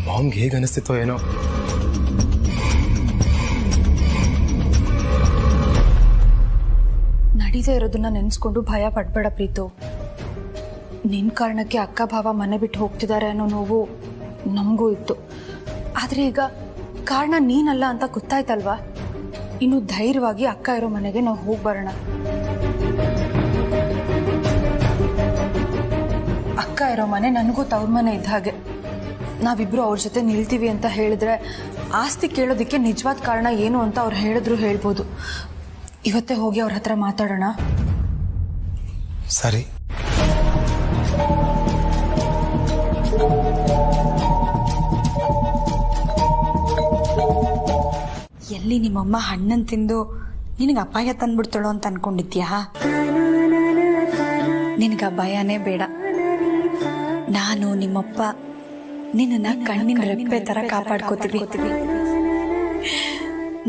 ಮಾಮ್ಗೆ ಹೇಗೆ ಅನಿಸ್ತಿತ್ತೋ ಏನೋ. ನಡೀದೇ ಇರೋದನ್ನ ನೆನೆಸ್ಕೊಂಡು ಭಯ ಪಡ್ಬೇಡ ಪ್ರೀತು. ನಿನ್ನ ಕಾರಣಕ್ಕೆ ಅಕ್ಕ ಭಾವ ಮನೆ ಬಿಟ್ಟು ಹೋಗ್ತಿದ್ದಾರೆ ಅನ್ನೋ ನೋವು ನಮಗೂ ಇತ್ತು. ಆದರೆ ಈಗ ಕಾರಣ ನೀನಲ್ಲ ಅಂತ ಗೊತ್ತಾಯ್ತಲ್ವಾ? ಇನ್ನು ಧೈರ್ಯವಾಗಿ ಅಕ್ಕ ಇರೋ ಮನೆಗೆ ನಾವು ಹೋಗಿ ಬರೋಣ. ಇರೋ ಮನೆ ನನಗೂ ತವ್ರ ಮನೆ ಇದ್ದ ಹಾಗೆ. ನಾವಿಬ್ರು ಅವ್ರ ಜೊತೆ ನಿಲ್ತೀವಿ ಅಂತ ಹೇಳಿದ್ರೆ ಆಸ್ತಿ ಕೇಳೋದಕ್ಕೆ ನಿಜವಾದ ಕಾರಣ ಏನು ಅಂತ ಅವ್ರು ಹೇಳಿದ್ರು ಹೇಳ್ಬೋದು. ಇವತ್ತೇ ಹೋಗಿ ಅವ್ರ ಹತ್ರ ಮಾತಾಡೋಣ. ಸರಿ. ಎಲ್ಲಿ ನಿಮ್ಮಮ್ಮ ಹಣ್ಣನ್ ತಿಂದು ನಿನಗೆ ಅಪಾಯ ತಂದ್ಬಿಡ್ತಾಳೋ ಅಂತ ಅನ್ಕೊಂಡಿದ್ಯಾ? ನಿನಗೆ ಅಪಾಯನೇ ಬೇಡ. ನಾನು ನಿಮ್ಮಪ್ಪ ನಿನ್ನ ಕಣ್ಣಿನ ರೆಪ್ಪೆ ತರ ಕಾಪಾಡ್ಕೋತೀವಿ.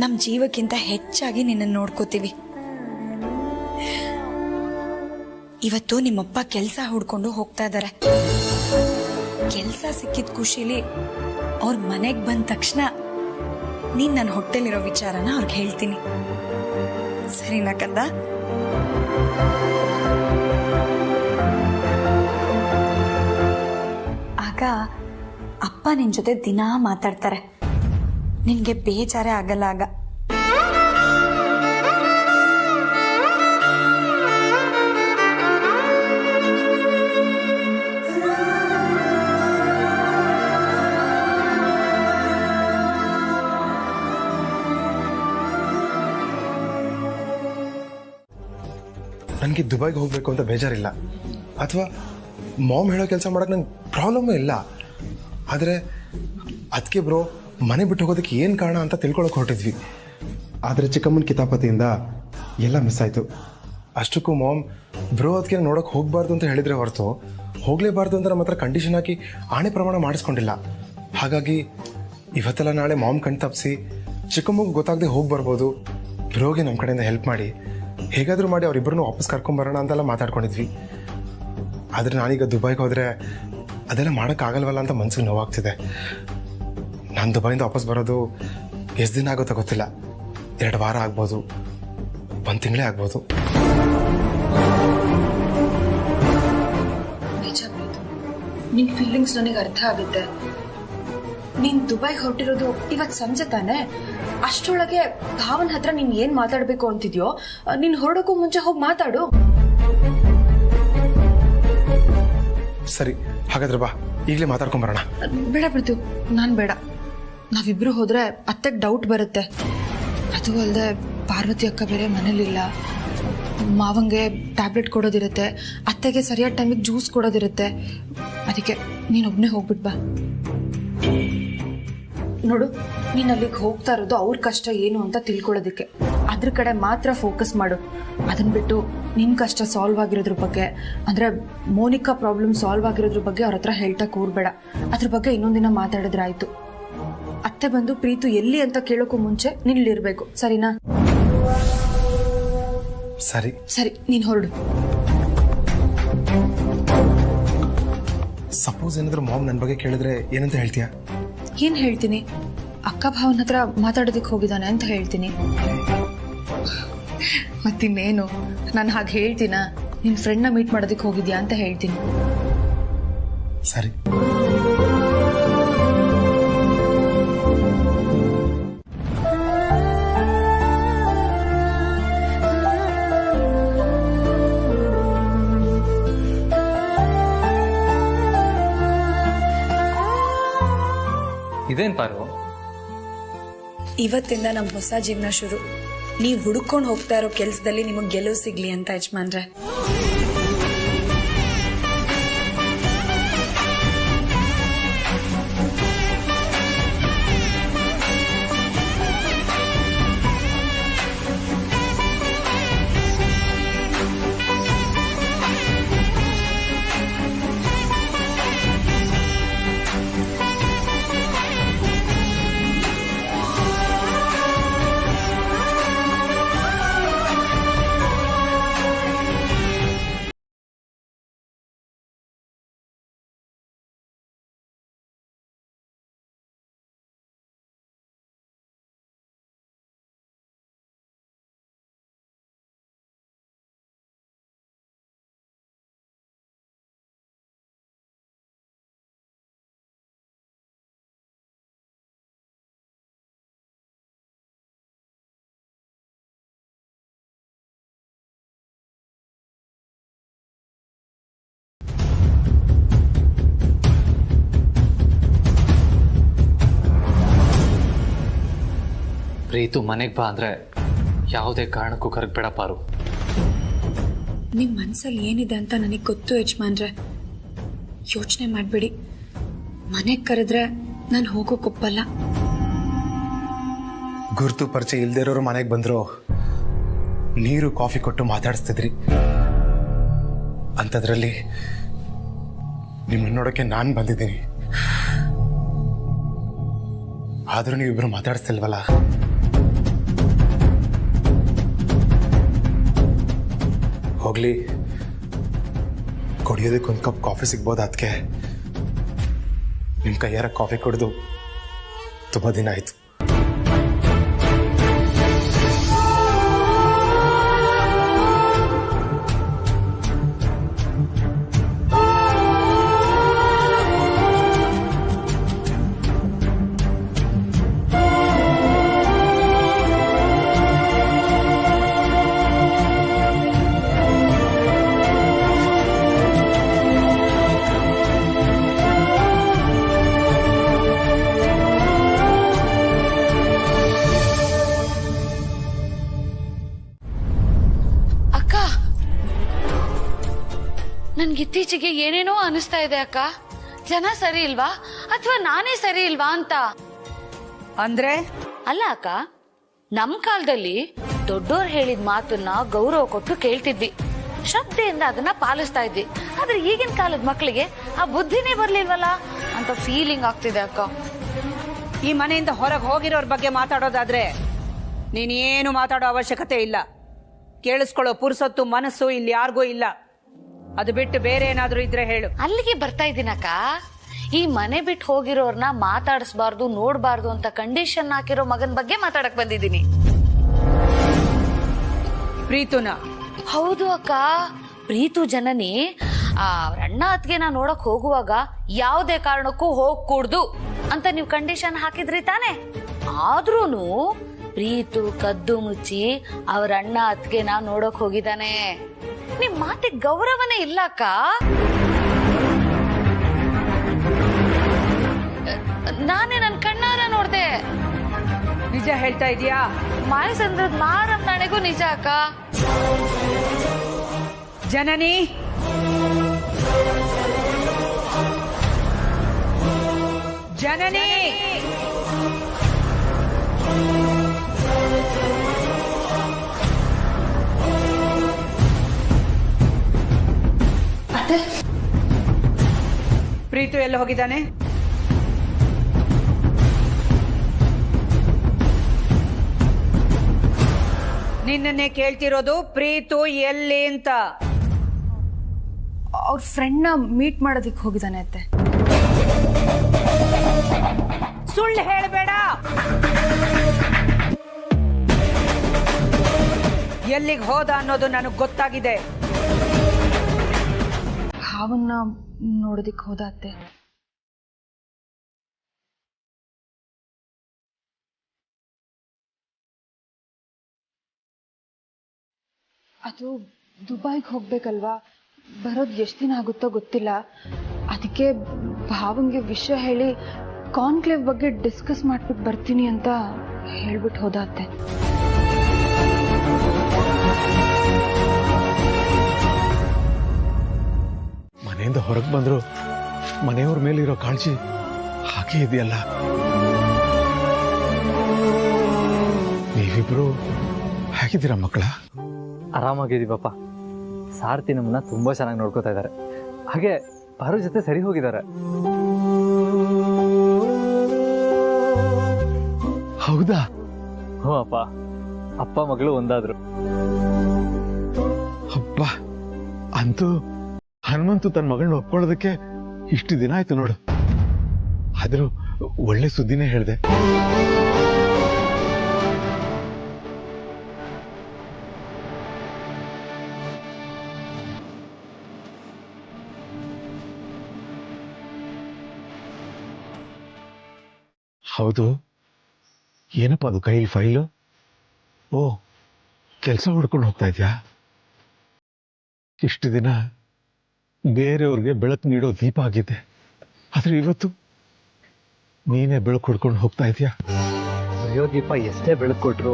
ನಮ್ಮ ಜೀವಕ್ಕಿಂತ ಹೆಚ್ಚಾಗಿ ನಿನ್ನ ನೋಡ್ಕೋತೀವಿ. ಇವತ್ತು ನಿಮ್ಮಪ್ಪ ಕೆಲಸ ಹುಡ್ಕೊಂಡು ಹೋಗ್ತಾ ಇದ್ದಾರೆ. ಕೆಲಸ ಸಿಕ್ಕಿದ ಖುಷಿಲಿ ಅವ್ರ ಮನೆಗೆ ಬಂದ ತಕ್ಷಣ ನೀನ್ ನನ್ನ ಹೊಟ್ಟೆಲಿರೋ ವಿಚಾರನ ಅವ್ರಿಗೆ ಹೇಳ್ತೀನಿ. ಸರಿನಾ ಕಂದ? ಆಗ ಅಪ್ಪ ನಿನ್ ಜೊತೆ ದಿನಾ ಮಾತಾಡ್ತಾರೆ. ನಿನ್ಗೆ ಬೇಜಾರೇ ಆಗಲ್ಲ ಆಗ. ನನಗೆ ದುಬೈಗೆ ಹೋಗ್ಬೇಕು ಅಂತ ಬೇಜಾರಿಲ್ಲ, ಅಥವಾ ಮಾಮ್ ಹೇಳೋ ಕೆಲಸ ಮಾಡೋಕೆ ನಂಗೆ ಪ್ರಾಬ್ಲಮ್ಮೇ ಇಲ್ಲ. ಆದರೆ ಅದಕ್ಕೆ ಬ್ರೋ ಮನೆ ಬಿಟ್ಟು ಹೋಗೋದಕ್ಕೆ ಏನು ಕಾರಣ ಅಂತ ತಿಳ್ಕೊಳಕ್ಕೆ ಹೊರಟಿದ್ವಿ. ಆದರೆ ಚಿಕ್ಕಮ್ಮನ ಕಿತಾಪತಿಯಿಂದ ಎಲ್ಲ ಮಿಸ್ ಆಯಿತು. ಅಷ್ಟಕ್ಕೂ ಮಾಮ್ ಬ್ರೋ ಅದಕ್ಕೆ ನೋಡೋಕೆ ಹೋಗಬಾರ್ದು ಅಂತ ಹೇಳಿದರೆ ಹೊರತು ಹೋಗಲೇಬಾರ್ದು ಅಂತ ನಮ್ಮ ಹತ್ರ ಕಂಡೀಷನ್ ಹಾಕಿ ಆಣೆ ಪ್ರಮಾಣ ಮಾಡಿಸ್ಕೊಂಡಿಲ್ಲ. ಹಾಗಾಗಿ ಇವತ್ತೆಲ್ಲ ನಾಳೆ ಮಾಮ್ ಕಣ್ ತಪ್ಪಿಸಿ ಚಿಕ್ಕಮ್ಮಗೆ ಗೊತ್ತಾಗದೆ ಹೋಗಿ ಬರ್ಬೋದು. ಬ್ರೋಗೆ ನಮ್ಮ ಕಡೆಯಿಂದ ಹೆಲ್ಪ್ ಮಾಡಿ ಹೇಗಾದರೂ ಮಾಡಿ ಅವರಿಬ್ಬರನ್ನು ವಾಪಸ್ ಕರ್ಕೊಂಬರೋಣ ಅಂತೆಲ್ಲ ಮಾತಾಡ್ಕೊಂಡಿದ್ವಿ. ಆದರೆ ನಾನೀಗ ದುಬೈಗೆ ಹೋದರೆ ಅದೆಲ್ಲ ಮಾಡೋಕ್ಕಾಗಲ್ವಲ್ಲ ಅಂತ ಮನಸ್ಸಿಗೆ ನೋವಾಗ್ತಿದೆ. ನಾನು ದುಬೈಯಿಂದ ವಾಪಸ್ ಬರೋದು ಎಷ್ಟು ದಿನ ಆಗುತ್ತೋ ಗೊತ್ತಿಲ್ಲ. 2 ವಾರ ಆಗ್ಬೋದು, 1 ತಿಂಗಳೇ ಆಗ್ಬೋದು. ನಿನ್ ಫೀಲಿಂಗ್ಸ್ ನನಗೆ ಅರ್ಥ ಆಗುತ್ತೆ. ನೀನ್ ದುಬೈಗೆ ಹೊರಟಿರೋದು ಇವತ್ತು ಸಂಜೆ ತಾನೆ. ಅಷ್ಟರೊಳಗೆ ಭಾವನ್ ಹತ್ರ ನೀನ್ ಏನ್ ಮಾತಾಡ್ಬೇಕು ಅಂತಿದ್ಯೋ ನೀನ್ ಹೊರಡೋಕ್ಕೂ ಮುಂಚೆ ಹೋಗಿ ಮಾತಾಡು. ಸರಿ, ಹಾಗಾದ್ರೆ ಬಾ ಈಗಲೇ ಮಾತಾಡ್ಕೊಂಬರೋಣ. ಬೇಡ ಬಿಡ್ತು, ನಾನ್ ಬೇಡ. ನಾವಿಬ್ರು ಹೋದ್ರೆ ಅತ್ತೆಗೆ ಡೌಟ್ ಬರುತ್ತೆ. ಅದು ಅಲ್ಲದೆ ಪಾರ್ವತಿ ಅಕ್ಕ ಬೇರೆ ಮನೇಲಿಲ್ಲ. ಮಾವಂಗೆ ಟ್ಯಾಬ್ಲೆಟ್ ಕೊಡೋದಿರುತ್ತೆ, ಅತ್ತೆಗೆ ಸರಿಯಾದ ಟೈಮಿಗೆ ಜ್ಯೂಸ್ ಕೊಡೋದಿರುತ್ತೆ. ಅದಕ್ಕೆ ನೀನೊಬ್ನೇ ಹೋಗ್ಬಿಟ್ ಬಾ. ನೋಡು, ನೀನ್ ಅಲ್ಲಿಗೆ ಹೋಗ್ತಾ ಇರೋದು ಅವ್ರ ಕಷ್ಟ ಏನು ಅಂತ ತಿಳ್ಕೊಳ್ಳೋದಕ್ಕೆ. ಅದ್ರ ಕಡೆ ಮಾತ್ರ ಫೋಕಸ್ ಮಾಡು. ಅದನ್ನ ಬಿಟ್ಟು ನಿನ್ ಕಷ್ಟ ಸಾಲ್ವ್ ಆಗಿರೋದ್ರ ಬಗ್ಗೆ, ಅಂದ್ರೆ ಮೋನಿಕಾ ಪ್ರಾಬ್ಲಮ್ ಸಾಲ್ವ್ ಆಗಿರೋದ್ರ ಬಗ್ಗೆ ಅವ್ರ ಹತ್ರ ಹೇಳ್ತಾ ಕೂರ್ಬೇಡ. ಅದ್ರ ಬಗ್ಗೆ ಇನ್ನೊಂದಿನ ಮಾತಾಡಿದ್ರೆ ಆಯ್ತು. ಅತ್ತೆ ಬಂದು ಪ್ರೀತು ಎಲ್ಲಿ ಅಂತ ಕೇಳೋಕ್ಕೂ ಮುಂಚೆ ನಿಲ್ಲಿರ್ಬೇಕು, ಸರಿನಾ? ಸರಿ ಸರಿ, ನೀನ್ ಹೊರಡು. ಸಪೋಸ್ ಏನಾದ್ರೂ ಮಾಮ್ ನನ್ನ ಬಗ್ಗೆ ಕೇಳಿದ್ರೆ ಏನಂತ ಹೇಳ್ತೀಯಾ? ಏನ್ ಹೇಳ್ತೀನಿ? ಅಕ್ಕ ಭಾವನ ಹತ್ರ ಮಾತಾಡೋದಕ್ಕೆ ಹೋಗಿದ್ದಾನೆ ಅಂತ ಹೇಳ್ತೀನಿ. ಮತ್ತಿನ್ನೇನು, ನಾನು ಹಾಗೆ ಹೇಳ್ತೀನ? ನಿನ್ ಫ್ರೆಂಡ್ನ ಮೀಟ್ ಮಾಡೋದಕ್ಕೆ ಹೋಗಿದ್ಯಾ ಅಂತ ಹೇಳ್ತೀನಿ. ಸರಿ. ಇದೇನ್ ಪಾರು? ಇವತ್ತಿಂದ ನಮ್ಮ ಹೊಸ ಜೀವನ ಶುರು. ನೀವು ಹುಡುಕೊಂಡು ಹೋಗ್ತಾ ಇರೋ ಕೆಲಸದಲ್ಲಿ ನಿಮಗೆ ಗೆಲುವು ಸಿಗ್ಲಿ ಅಂತ ಯಜಮಾನ್ರೆ. ಪ್ರೀತು ಮನೆಗೆ ಬಾ ಅಂದರೆ ಯಾವುದೇ ಕಾರಣಕ್ಕೂ ಕರಗಬೇಡ ಪಾರು. ನಿಮ್ಮ ಮನಸ್ಸಲ್ಲಿ ಏನಿದೆ ಅಂತ ನನಗೆ ಗೊತ್ತು ಯಜಮಾನ್ರೆ. ಯೋಚನೆ ಮಾಡಬೇಡಿ. ಮನೆಗೆ ಕರೆದ್ರೆ ನಾನು ಹೋಗೋಕ್ಕೊಪ್ಪಲ್ಲ. ಗುರುತು ಪರಿಚಯ ಇಲ್ದೇ ಇರೋರು ಮನೆಗೆ ಬಂದ್ರು ನೀರು ಕಾಫಿ ಕೊಟ್ಟು ಮಾತಾಡಿಸ್ತಿದ್ರಿ. ಅಂಥದ್ರಲ್ಲಿ ನಿಮ್ಮನ್ನ ನೋಡೋಕ್ಕೆ ನಾನು ಬಂದಿದ್ದೀನಿ. ಆದರೂ ನೀವಿಬ್ಬರು ಮಾತಾಡಿಸ್ತಿಲ್ವಲ್ಲ. ಹೋಗ್ಲಿ, ಕುಡಿಯೋದಕ್ಕೆ ಒಂದು ಕಪ್ ಕಾಫಿ ಸಿಗ್ಬೋದು. ಅದಕ್ಕೆ ನಿಮ್ಮ ಕೈಯಾರ ಕಾಫಿ ಕುಡಿದು ತುಂಬ ದಿನ ಆಯಿತು. ನನ್ಗಿತ್ತೀಚೆಗೆ ಏನೇನೋ ಅನಿಸ್ತಾ ಇದೆ ಅಕ್ಕ. ಜನ ಸರಿ ಇಲ್ವಾ ಅಥವಾ ನಾನೇ ಸರಿ ಇಲ್ವಾ ಅಂತ. ಅಂದ್ರೆ ಅಲ್ಲ ಅಕ್ಕ, ನಮ್ ಕಾಲದಲ್ಲಿ ದೊಡ್ಡೋರ್ ಹೇಳಿದ ಮಾತನ್ನ ಗೌರವ ಕೊಟ್ಟು ಕೇಳ್ತಿದ್ವಿ, ಶ್ರದ್ಧೆಯಿಂದ ಅದನ್ನ ಪಾಲಿಸ್ತಾ ಇದ್ವಿ. ಆದ್ರೆ ಈಗಿನ ಕಾಲದ ಮಕ್ಕಳಿಗೆ ಆ ಬುದ್ಧಿನೇ ಬರ್ಲಿಲ್ವಲ್ಲ ಅಂತ ಫೀಲಿಂಗ್ ಆಗ್ತಿದೆ ಅಕ್ಕ. ಈ ಮನೆಯಿಂದ ಹೊರಗೆ ಹೋಗಿರೋರ್ ಬಗ್ಗೆ ಮಾತಾಡೋದಾದ್ರೆ ನೀನೇನು ಮಾತಾಡೋ ಅವಶ್ಯಕತೆ ಇಲ್ಲ. ಕೇಳಿಸ್ಕೊಳ್ಳೋ ಪುರ್ಸೊತ್ತು ಮನಸ್ಸು ಇಲ್ಲಿ ಯಾರಿಗೂ ಇಲ್ಲ. ಅದು ಬಿಟ್ಟು ಬೇರೆ ಏನಾದ್ರೂ ಇದ್ರೆ ಹೇಳು. ಅಲ್ಲಿಗೆ ಬರ್ತಾ ಇದ್ದೀನಕ್ಕ. ಈ ಮನೆ ಬಿಟ್ಟು ಹೋಗಿರೋರ್ನ ಮಾತಾಡಿಸ್ಬಾರ್ದು, ನೋಡ್ಬಾರ್ದು ಅಂತ ಕಂಡೀಷನ್ ಹಾಕಿರೋ ಮಗನ್ ಬಗ್ಗೆ ಮಾತಾಡಕ್ ಬಂದಿದ್ದೀನಿ. ಪ್ರೀತುನ? ಹೌದು ಅಕ್ಕ. ಪ್ರೀತು ಜನನಿ ಅವ್ರ ಅಣ್ಣ ಅತ್ಗೆನ ನೋಡಕ್ ಹೋಗುವಾಗ ಯಾವುದೇ ಕಾರಣಕ್ಕೂ ಹೋಗ್ಕೂಡ್ದು ಅಂತ ನೀವು ಕಂಡೀಷನ್ ಹಾಕಿದ್ರಿ ತಾನೆ. ಆದ್ರೂನು ಪ್ರೀತು ಕದ್ದು ಮುಚ್ಚಿ ಅವ್ರ ಅಣ್ಣ ಅತ್ಗೆನ ನೋಡಕ್ ಹೋಗಿದ್ದಾನೆ. ನಿಮ್ ಮಾತಿಗೆ ಗೌರವನೇ ಇಲ್ಲ ಅಕ್ಕ. ನಾನೇ ನನ್ ಕಣ್ಣಾರ ನೋಡ್ದೆ. ನಿಜ ಹೇಳ್ತಾ ಇದೀಯಾ? ಮಾಯಸಂದ್ರದ ಮಾರಂ ನಾಳೆಗೂ ನಿಜ ಅಕ್ಕ. ಜನನಿ, ಜನನಿ, ಪ್ರೀತು ಎಲ್ಲ ಹೋಗಿದ್ದಾನೆ? ನಿನ್ನನ್ನೇ ಕೇಳ್ತಿರೋದು, ಪ್ರೀತು ಎಲ್ಲಿ ಅಂತ. ಅವ್ರ ಫ್ರೆಂಡ್ನ ಮೀಟ್ ಮಾಡೋದಿಕ್ ಹೋಗಿದ್ದಾನೆ ಅತ್ತೆ. ಸುಳ್ಳು ಹೇಳಬೇಡ. ಎಲ್ಲಿಗೆ ಹೋದ ಅನ್ನೋದು ನನಗೆ ಗೊತ್ತಾಗಿದೆ. ಭಾವನ್ನ ನೋಡೋದಿಕ್ ಹೋದ ಅತ್ತೆ. ಅದು ದುಬೈಗೆ ಹೋಗ್ಬೇಕಲ್ವಾ, ಬರೋದು ಎಷ್ಟು ದಿನ ಆಗುತ್ತೋ ಗೊತ್ತಿಲ್ಲ. ಅದಕ್ಕೆ ಭಾವಂಗೆ ವಿಷಯ ಹೇಳಿ ಕಾನ್ಕ್ಲೇವ್ ಬಗ್ಗೆ ಡಿಸ್ಕಸ್ ಮಾಡ್ಬಿಟ್ಟು ಬರ್ತೀನಿ ಅಂತ ಹೇಳ್ಬಿಟ್ಟು ಹೋದ ಅತ್ತೆ. ಮನೆಯಿಂದ ಹೊರಗೆ ಬಂದ್ರು ಮನೆಯವ್ರ ಮೇಲಿರೋ ಕಾಳಜಿ ಹಾಗೆ ಇದೆಯಲ್ಲ. ನೀವಿಬ್ರು ಹೇಗಿದ್ದೀರಾ ಮಕ್ಕಳ? ಆರಾಮಾಗಿದ್ದೀವಪ್ಪ. ಸಾರ್ತಿ ನಮ್ಮನ್ನ ತುಂಬ ಚೆನ್ನಾಗಿ ನೋಡ್ಕೋತಾ ಇದ್ದಾರೆ. ಹಾಗೆ ಪಾರು ಜೊತೆ ಸರಿ ಹೋಗಿದ್ದಾರೆ. ಹೌದಾ? ಹ್ಞೂ ಅಪ್ಪ. ಅಪ್ಪ ಮಗಳು ಒಂದಾದ್ರು. ಅಪ್ಪ, ಅಂತೂ ಹನುಮಂತು ತನ್ನ ಮಗಳನ್ನ ಒಪ್ಕೊಳ್ಳೋದಕ್ಕೆ ಇಷ್ಟು ದಿನ ಆಯ್ತು ನೋಡು. ಆದರೂ ಒಳ್ಳೆ ಸುದ್ದಿನೇ ಹೇಳಿದೆ. ಹೌದು, ಏನಪ್ಪ ಅದು ಕೈಲಿ ಫೈಲು? ಓ, ಕೆಲಸ ಹುಡ್ಕೊಂಡು ಹೋಗ್ತಾ ಇದ್ಯಾ? ಇಷ್ಟು ದಿನ ಬೇರೆಯವ್ರಿಗೆ ಬೆಳಕು ನೀಡೋ ದೀಪ ಆಗಿದೆ, ಆದರೆ ಇವತ್ತು ನೀನೇ ಬೆಳಕು ಹುಡ್ಕೊಂಡು ಹೋಗ್ತಾ ಇದೆಯಾ? ಉರಿಯೋ ದೀಪ ಎಷ್ಟೇ ಬೆಳಕು ಕೊಟ್ಟರು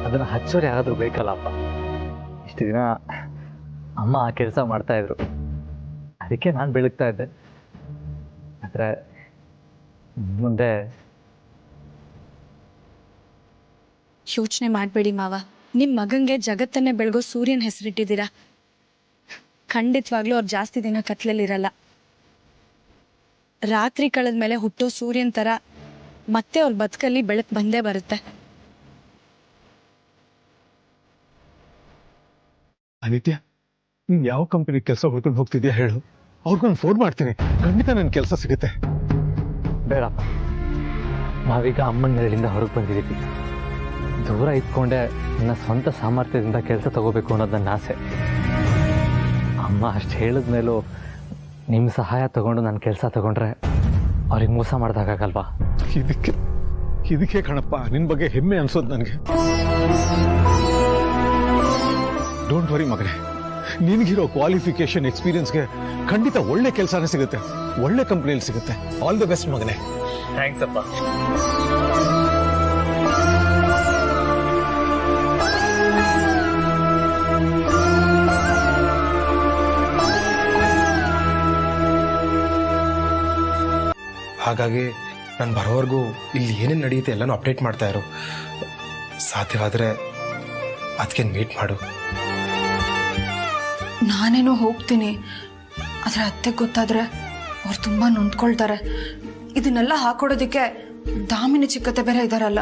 ಅದನ್ನು ಹಚ್ಚೋರು ಯಾರಾದರೂ ಬೇಕಲ್ಲಪ್ಪ. ಇಷ್ಟು ದಿನ ಅಮ್ಮ ಆ ಕೆಲಸ ಮಾಡ್ತಾಯಿದ್ರು, ಅದಕ್ಕೆ ನಾನು ಬೆಳಗ್ತಾ ಇದ್ದೆ. ಆದರೆ ಮುಂದೆ ಯೋಚನೆ ಮಾಡಬೇಡಿ ಮಾವ, ನಿಮ್ಮ ಮಗಂಗೆ ಜಗತ್ತನ್ನೇ ಬೆಳಗೋ ಸೂರ್ಯನ ಹೆಸರಿಟ್ಟಿದ್ದೀರಾ. ಖಂಡಿತವಾಗ್ಲೂ ಅವ್ರು ಜಾಸ್ತಿ ದಿನ ಕತ್ಲಲ್ಲಿರಲ್ಲ. ರಾತ್ರಿ ಕಳೆದ ಮೇಲೆ ಹುಟ್ಟೋ ಸೂರ್ಯನ ಥರ ಮತ್ತೆ ಅವ್ರ ಬದುಕಲ್ಲಿ ಬೆಳಕು ಬಂದೇ ಬರುತ್ತೆ. ಅನಿತ್ಯ, ನೀನು ಯಾವ ಕಂಪನಿ ಕೆಲಸ ಹುಡ್ಕೊಂಡು ಹೋಗ್ತಿದ್ಯಾ ಹೇಳು, ಅವ್ರಿಗೊಂದು ಫೋನ್ ಮಾಡ್ತೀನಿ, ಖಂಡಿತ ನನ್ನ ಕೆಲಸ ಸಿಗುತ್ತೆ. ಬೇಡಪ್ಪ, ನಾವೀಗ ಅಮ್ಮನ ನೆರಳಿಂದ ಹೊರಗೆ ಬಂದಿದ್ದೀವಿ. ದೂರ ಇದ್ಕೊಂಡೆ ನನ್ನ ಸ್ವಂತ ಸಾಮರ್ಥ್ಯದಿಂದ ಕೆಲಸ ತಗೋಬೇಕು ಅನ್ನೋದು ನನ್ನ ಆಸೆ. ಅಮ್ಮ ಅಷ್ಟು ಹೇಳಿದ್ಮೇಲೂ ನಿಮ್ಮ ಸಹಾಯ ತಗೊಂಡು ನಾನು ಕೆಲಸ ತಗೊಂಡ್ರೆ ಅವ್ರಿಗೆ ಮೋಸ ಮಾಡ್ದಾಗಲ್ವಾ? ಇದಕ್ಕೆ ಕಣಪ್ಪ ನಿನ್ನ ಬಗ್ಗೆ ಹೆಮ್ಮೆ ಅನ್ಸೋದು ನನಗೆ. ಡೋಂಟ್ ವರಿ ಮಗನೇ, ನಿನಗಿರೋ ಕ್ವಾಲಿಫಿಕೇಶನ್ ಎಕ್ಸ್ಪೀರಿಯನ್ಸ್ಗೆ ಖಂಡಿತ ಒಳ್ಳೆ ಕೆಲಸನೇ ಸಿಗುತ್ತೆ, ಒಳ್ಳೆ ಕಂಪ್ನಿಯಲ್ಲಿ ಸಿಗುತ್ತೆ. ಆಲ್ ದಿ ಬೆಸ್ಟ್ ಮಗನೇ. ಥ್ಯಾಂಕ್ಸ್ ಅಪ್ಪ. ಹಾಗಾಗಿ ನಾನು ಬರೋವರೆಗೂ ಇಲ್ಲಿ ಏನೇನು ನಡೆಯುತ್ತೆ ಎಲ್ಲನೂ ಅಪ್ಡೇಟ್ ಮಾಡ್ತಾ ಇರು. ಸಾಧ್ಯವಾದರೆ ಅದಕ್ಕೆ ಮೀಟ್ ಮಾಡು. ನಾನೇನೋ ಹೋಗ್ತೀನಿ, ಆದರೆ ಅತ್ತೆ ಗೊತ್ತಾದರೆ ಅವ್ರು ತುಂಬ ನೊಂದ್ಕೊಳ್ತಾರೆ. ಇದನ್ನೆಲ್ಲ ಹಾಕೊಡೋದಕ್ಕೆ ದಾಮಿನಿ ಚಿಕ್ಕತ್ತೆ ಬೇರೆ ಇದ್ದಾರಲ್ಲ.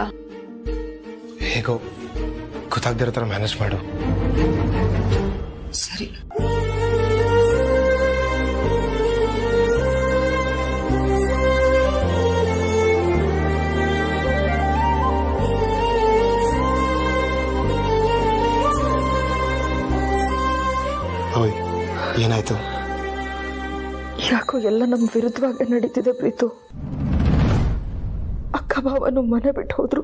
ಹೇಗೋ ಗೊತ್ತಾಗ್ದಿರೋ ಥರ ಮ್ಯಾನೇಜ್ ಮಾಡು. ಸರಿ. ಏನಾಯ್ತು? ಯಾಕೋ ಎಲ್ಲ ನಮ್ಮ ವಿರುದ್ಧವಾಗಿ ನಡೀತಿದೆ ಪ್ರೀತು. ಅಕ್ಕ ಭಾವನು ಮನೆ ಬಿಟ್ಟು ಹೋದ್ರು.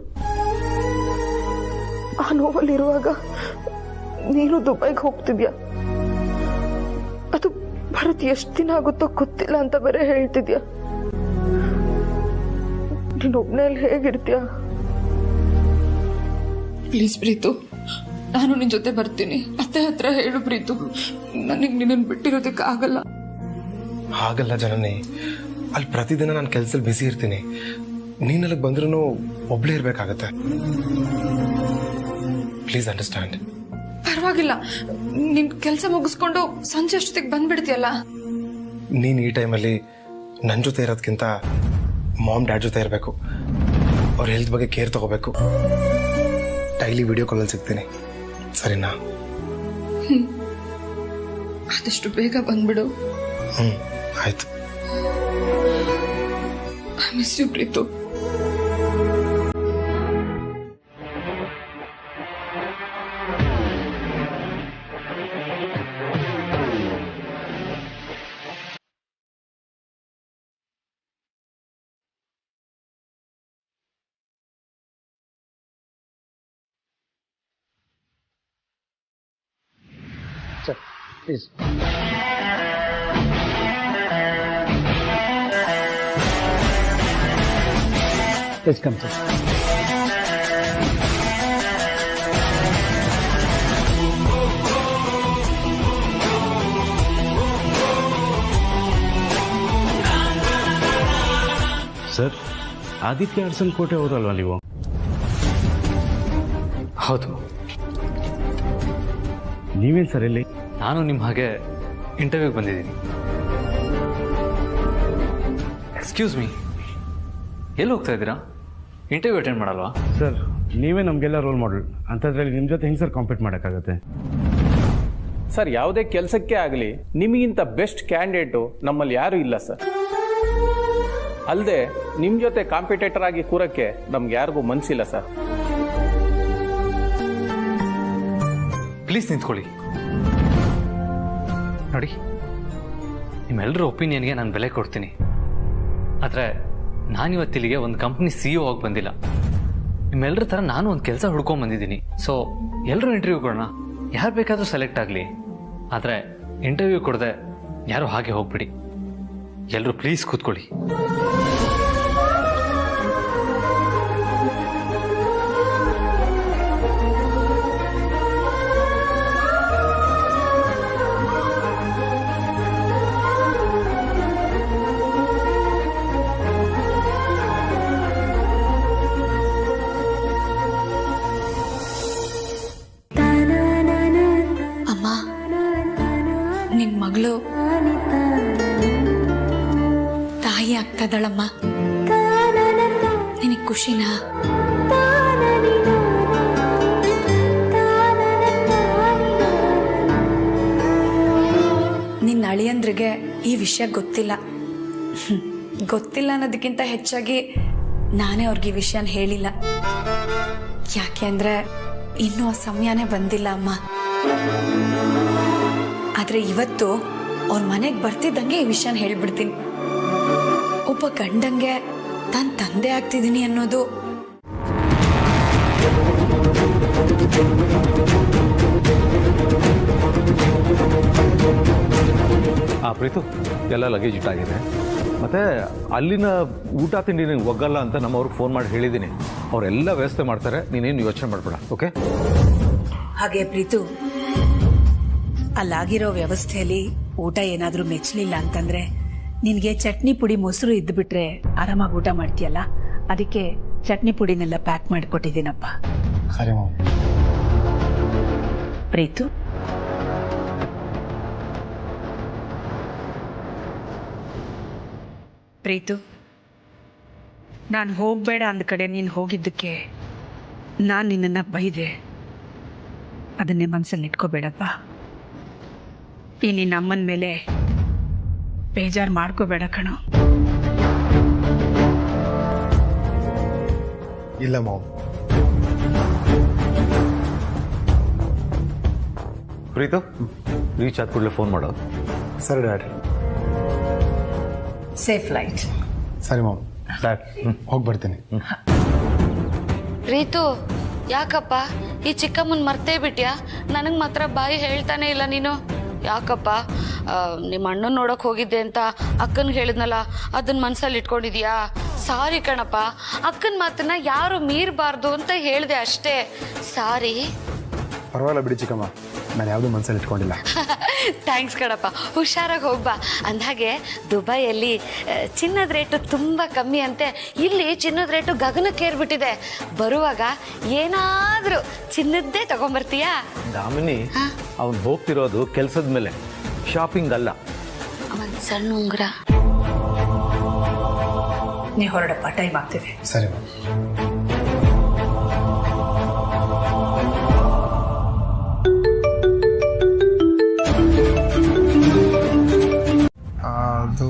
ಆ ನೋವಲ್ಲಿರುವಾಗ ನೀನು ದುಬೈಗೆ ಹೋಗ್ತಿದ್ಯಾ. ಅದು ಭರತ್ ಎಷ್ಟು ದಿನ ಆಗುತ್ತೋ ಗೊತ್ತಿಲ್ಲ ಅಂತ ಬೇರೆ ಹೇಳ್ತಿದ್ಯಾ. ನೀನೊಬ್ನಲ್ಲಿ ಹೇಗಿರ್ತೀಯ? ಪ್ಲೀಸ್ ಪ್ರೀತು, ನಾನು ನಿನ್ ಜೊತೆ ಬರ್ತೀನಿ. ಅತ್ತೆ ಹತ್ರ ಹೇಳು ಪ್ರೀತು, ನನಗೆ ನಿನ್ನನ್ನು ಬಿಟ್ಟಿರೋದಕ್ಕೆ ಆಗಲ್ಲ. ಹಾಗಲ್ಲ ಜನನಿ, ಅಲ್ಲಿ ಪ್ರತಿದಿನ ನಾನು ಕೆಲಸದಲ್ಲಿ ಬಿಸಿ ಇರ್ತೀನಿ. ನೀನಲ್ಲಿಗೆ ಬಂದ್ರೂ ಒಬ್ಳೇ ಇರ್ಬೇಕಾಗತ್ತೆ. Please understand. ಪರವಾಗಿಲ್ಲ, ನಿನ್ ಕೆಲಸ ಮುಗಿಸ್ಕೊಂಡು ಸಂಜೆ ಅಷ್ಟೊತ್ತಿಗೆ ಬಂದ್ಬಿಡ್ತೀಯಲ್ಲ. ನೀನು ಈ ಟೈಮಲ್ಲಿ ನನ್ನ ಜೊತೆ ಇರೋದಕ್ಕಿಂತ ಮಾಮ್ ಡ್ಯಾಡ್ ಜೊತೆ ಇರಬೇಕು. ಅವ್ರ ಹೆಲ್ತ್ ಬಗ್ಗೆ ಕೇರ್ ತಗೋಬೇಕು. ಡೈಲಿ ವಿಡಿಯೋ ಕಾಲಲ್ಲಿ ಸಿಗ್ತೀನಿ, ಸರಿನಾ? ಆದಷ್ಟು ಬೇಗ ಬಂದ್ಬಿಡು. ಆಯ್ತು. I miss you Preethu. Sir, please. Please come, sir. Sir, Aditya ಅರ್ಸನ್ ಕೋಟೆ ಅವರಲ್ವಾ ನೀವು? ಹೌದು. ನೀವೇನು ಸರ್ ಇಲ್ಲಿ? ನಾನು ನಿಮ್ಮ ಹಾಗೆ ಇಂಟರ್ವ್ಯೂಗೆ ಬಂದಿದ್ದೀನಿ. ಎಕ್ಸ್ಕ್ಯೂಸ್ ಮೀ, ಎಲ್ಲಿ ಹೋಗ್ತಾ ಇದ್ದೀರಾ? ಇಂಟರ್ವ್ಯೂ ಅಟೆಂಡ್ ಮಾಡಲ್ವಾ? ಸರ್, ನೀವೇ ನಮಗೆಲ್ಲ ರೋಲ್ ಮಾಡೆಲ್ ಅಂಥದ್ರಲ್ಲಿ ನಿಮ್ಮ ಜೊತೆ ಹೆಂಗೆ ಸರ್ ಕಾಂಪೀಟ್ ಮಾಡೋಕ್ಕಾಗತ್ತೆ? ಸರ್, ಯಾವುದೇ ಕೆಲಸಕ್ಕೆ ಆಗಲಿ ನಿಮಗಿಂತ ಬೆಸ್ಟ್ ಕ್ಯಾಂಡಿಡೇಟು ನಮ್ಮಲ್ಲಿ ಯಾರೂ ಇಲ್ಲ ಸರ್. ಅಲ್ಲದೆ ನಿಮ್ಮ ಜೊತೆ ಕಾಂಪಿಟೇಟರ್ ಆಗಿ ಕೂರಕ್ಕೆ ನಮ್ಗೆ ಯಾರಿಗೂ ಮನಸ್ಸಿಲ್ಲ ಸರ್. ಪ್ಲೀಸ್ ನಿಂತ್ಕೊಳ್ಳಿ. ನೋಡಿ, ನಿಮ್ಮೆಲ್ಲರ ಒಪಿನಿಯನ್ಗೆ ನಾನು ಬೆಲೆ ಕೊಡ್ತೀನಿ. ಆದರೆ ನಾನಿವತ್ತಿಲ್ಲಿಗೆ ಒಂದು ಕಂಪ್ನಿ CEO ಆಗಿ ಬಂದಿಲ್ಲ. ನಿಮ್ಮೆಲ್ಲರ ಥರ ನಾನು ಒಂದು ಕೆಲಸ ಹುಡ್ಕೊಂಡ್ಬಂದಿದ್ದೀನಿ. ಸೊ ಎಲ್ಲರೂ ಇಂಟರ್ವ್ಯೂ ಕೊಡೋಣ, ಯಾರು ಬೇಕಾದರೂ ಸೆಲೆಕ್ಟ್ ಆಗಲಿ. ಆದರೆ ಇಂಟರ್ವ್ಯೂ ಕೊಡದೆ ಯಾರು ಹಾಗೆ ಹೋಗ್ಬಿಡಿ. ಎಲ್ಲರೂ ಪ್ಲೀಸ್ ಕೂತ್ಕೊಳ್ಳಿ. ತಾಯಿ ಆಗ್ತಾ ಇದ್ದಾಳಮ್ಮ. ನಿನಗೆ ಖುಷಿನಾ? ನಿನ್ನ ಅಳಿಯಂದ್ರಿಗೆ ಈ ವಿಷಯ ಗೊತ್ತಿಲ್ಲ. ಗೊತ್ತಿಲ್ಲ ಅನ್ನೋದಕ್ಕಿಂತ ಹೆಚ್ಚಾಗಿ ನಾನೇ ಅವ್ರಿಗೆ ಈ ವಿಷಯನ ಹೇಳಿಲ್ಲ. ಯಾಕೆ ಅಂದ್ರೆ ಇನ್ನೂ ಆ ಸಮಯನೇ ಬಂದಿಲ್ಲ ಅಮ್ಮ. ಆದ್ರೆ ಇವತ್ತು ಅವ್ರ ಮನೆಗೆ ಬರ್ತಿದ್ದಂಗೆ ಈ ವಿಷಯನ ಹೇಳ್ಬಿಡ್ತೀನಿ. ಒಬ್ಬ ಗಂಡಂಗೆ ತಾನು ತಂದೆ ಆಗ್ತಿದ್ದೀನಿ ಅನ್ನೋದು ಪ್ರೀತು, ಎಲ್ಲ ಲಗೇಜ್ ಇಟ್ಟಾಗಿದೆ. ಮತ್ತು ಅಲ್ಲಿನ ಊಟ ತಿಂಡಿ ನಿನಗೆ ಒಗ್ಗಲ್ಲ ಅಂತ ನಮ್ಮವ್ರಿಗೆ ಫೋನ್ ಮಾಡಿ ಹೇಳಿದ್ದೀನಿ. ಅವರೆಲ್ಲ ವ್ಯವಸ್ಥೆ ಮಾಡ್ತಾರೆ, ನೀನೇನು ಯೋಚನೆ ಮಾಡಬೇಡ. ಓಕೆ? ಹಾಗೆ ಪ್ರೀತು, ಅಲ್ಲಾಗಿರೋ ವ್ಯವಸ್ಥೆಯಲ್ಲಿ ಊಟ ಏನಾದರೂ ಮೆಚ್ಚಲಿಲ್ಲ ಅಂತಂದ್ರೆ ನಿನಗೆ ಚಟ್ನಿ ಪುಡಿ ಮೊಸರು ಇದ್ದುಬಿಟ್ರೆ ಆರಾಮಾಗಿ ಊಟ ಮಾಡ್ತೀಯಲ್ಲ, ಅದಕ್ಕೆ ಚಟ್ನಿ ಪುಡಿನೆಲ್ಲ ಪ್ಯಾಕ್ ಮಾಡಿಕೊಟ್ಟಿದ್ದೀನಪ್ಪ. ಸರಿ ಮಾಮ್. ಪ್ರೀತು, ಪ್ರೀತು, ನಾನು ಹೋಗಬೇಡ ಅಂದ ಕಡೆ ನೀನು ಹೋಗಿದ್ದಕ್ಕೆ ನಾನು ನಿನ್ನನ್ನು ಬೈದೆ. ಅದನ್ನೇ ಮನಸ್ಸಲ್ಲಿ ಇಟ್ಕೋಬೇಡಪ್ಪ. ಈ ನಿನ್ನ ಅಮ್ಮನ ಮೇಲೆ ಬೇಜಾರು ಮಾಡ್ಕೋಬೇಡ ಕಣೋ. ಇಲ್ಲ ಮಾಮ್. ಪ್ರೀತು, ರೀಚ್ ಆದ ಕೂಡಲೇ ಫೋನ್ ಮಾಡೋದು. ಸರಿ ಡ್ಯಾಡ್. Safe light. ಸರಿ ಮಾಮ್. ಡ್ಯಾಡ್ ಹೋಗಿ ಬರ್ತೀನಿ. ಪ್ರೀತು, ಯಾಕಪ್ಪ ಈ ಚಿಕ್ಕಮ್ಮನ್ ಮರ್ತೇ ಬಿಟ್ಯಾ? ನನಗೆ ಮಾತ್ರ ಬಾಯಿ ಹೇಳ್ತಾನೆ ಇಲ್ಲ ನೀನು. ಯಾಕಪ್ಪ? ನಿಮ್ಮ ಅಣ್ಣನ ನೋಡಕ್ ಹೋಗಿದ್ದೆ ಅಂತ ಅಕ್ಕನ್ ಹೇಳಿದ್ನಲ್ಲ, ಅದನ್ನ ಮನ್ಸಲ್ಲಿ ಇಟ್ಕೊಂಡಿದ್ಯಾ? ಸಾರಿ ಕಣಪ್ಪ, ಅಕ್ಕನ ಮಾತನ್ನ ಯಾರು ಮೀರಬಾರ್ದು ಅಂತ ಹೇಳಿದೆ ಅಷ್ಟೇ. ಸಾರಿ. ಪರವಾಗಿಲ್ಲ ಬಿಡಿ ಚಿಕ್ಕಮ್ಮ, ನಾನು ಯಾವುದೂ ಮನಸ್ಸಲ್ಲಿ ಇಟ್ಕೊಂಡಿಲ್ಲ. ಥ್ಯಾಂಕ್ಸ್ ಕಣಪ್ಪ. ಹುಷಾರಾಗಿ ಹೋಗ್ಬಾ. ಅಂದಾಗೆ ದುಬೈಯಲ್ಲಿ ಚಿನ್ನದ ರೇಟು ತುಂಬ ಕಮ್ಮಿ ಅಂತೆ. ಇಲ್ಲಿ ಚಿನ್ನದ ರೇಟು ಗಗನಕ್ಕೇರ್ಬಿಟ್ಟಿದೆ. ಬರುವಾಗ ಏನಾದರೂ ಚಿನ್ನದ್ದೇ ತಗೊಂಬರ್ತೀಯಾ? ದಾಮಿನಿ, ಅವನು ಹೋಗ್ತಿರೋದು ಕೆಲಸದ ಮೇಲೆ, ಶಾಪಿಂಗ್ ಅಲ್ಲ. ಒಂದು ಸಣ್ಣ ಉಂಗುರ. ನೀ ಹೊರಡಪ್ಪ, ಟೈಮ್ ಆಗ್ತಿದೆ. ಸರಿ. ಅದು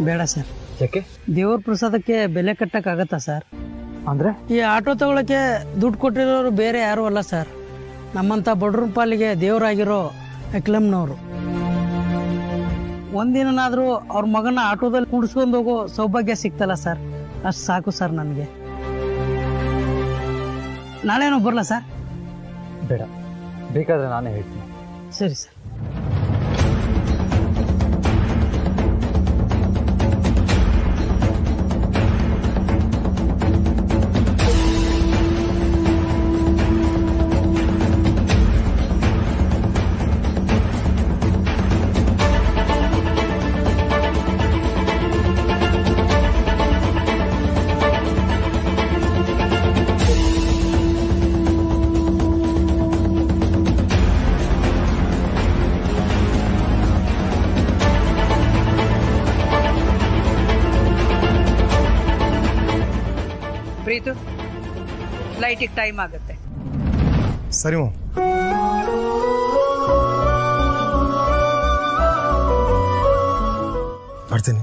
ಬೇಡ ಸರ್. ಯಾಕೆ? ದೇವ್ರ ಪ್ರಸಾದಕ್ಕೆ ಬೆಲೆ ಕಟ್ಟಕ್ಕಾಗತ್ತಾ ಸರ್? ಅಂದ್ರೆ ಈ ಆಟೋ ತಗೊಳಕ್ಕೆ ದುಡ್ಡು ಕೊಟ್ಟಿರೋರು ಬೇರೆ ಯಾರು ಅಲ್ಲ ಸರ್, ನಮ್ಮಂತ ಬಡ್ರ ಪಾಲಿಗೆ ದೇವರಾಗಿರೋ ಅಕ್ಲಮ್ನವರು. ಒಂದಿನಾದ್ರೂ ಅವ್ರ ಮಗನ ಆಟೋದಲ್ಲಿ ಕೂಡಿಸ್ಕೊಂಡು ಹೋಗೋ ಸೌಭಾಗ್ಯ ಸಿಕ್ತಲ್ಲ ಸರ್, ಅಷ್ಟು ಸಾಕು ಸರ್ ನನಗೆ. ನಾಳೆನೋ ಬರಲ್ಲ ಸರ್? ಬೇಡ, ಬೇಕಾದ್ರೆ ನಾನೇ ಹೇಳ್ತೀನಿ. ಸರಿ ಸರ್. ಪ್ರೀತು, ಫ್ಲೈಟಿಗೆ ಟೈಮ್ ಆಗುತ್ತೆ. ಸರಿ ಮಾಮ್. ಬರ್ತೀನಿ.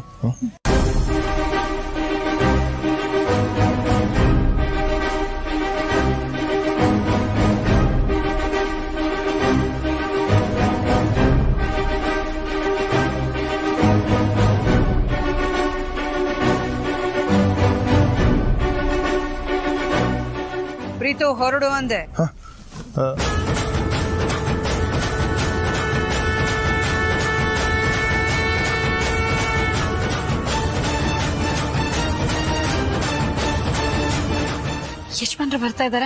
ಪ್ರೀತು, ಹೊರಡು ಅಂದೆ. ಯಜಮಾನ್ರು ಬರ್ತಾ ಇದಾರ,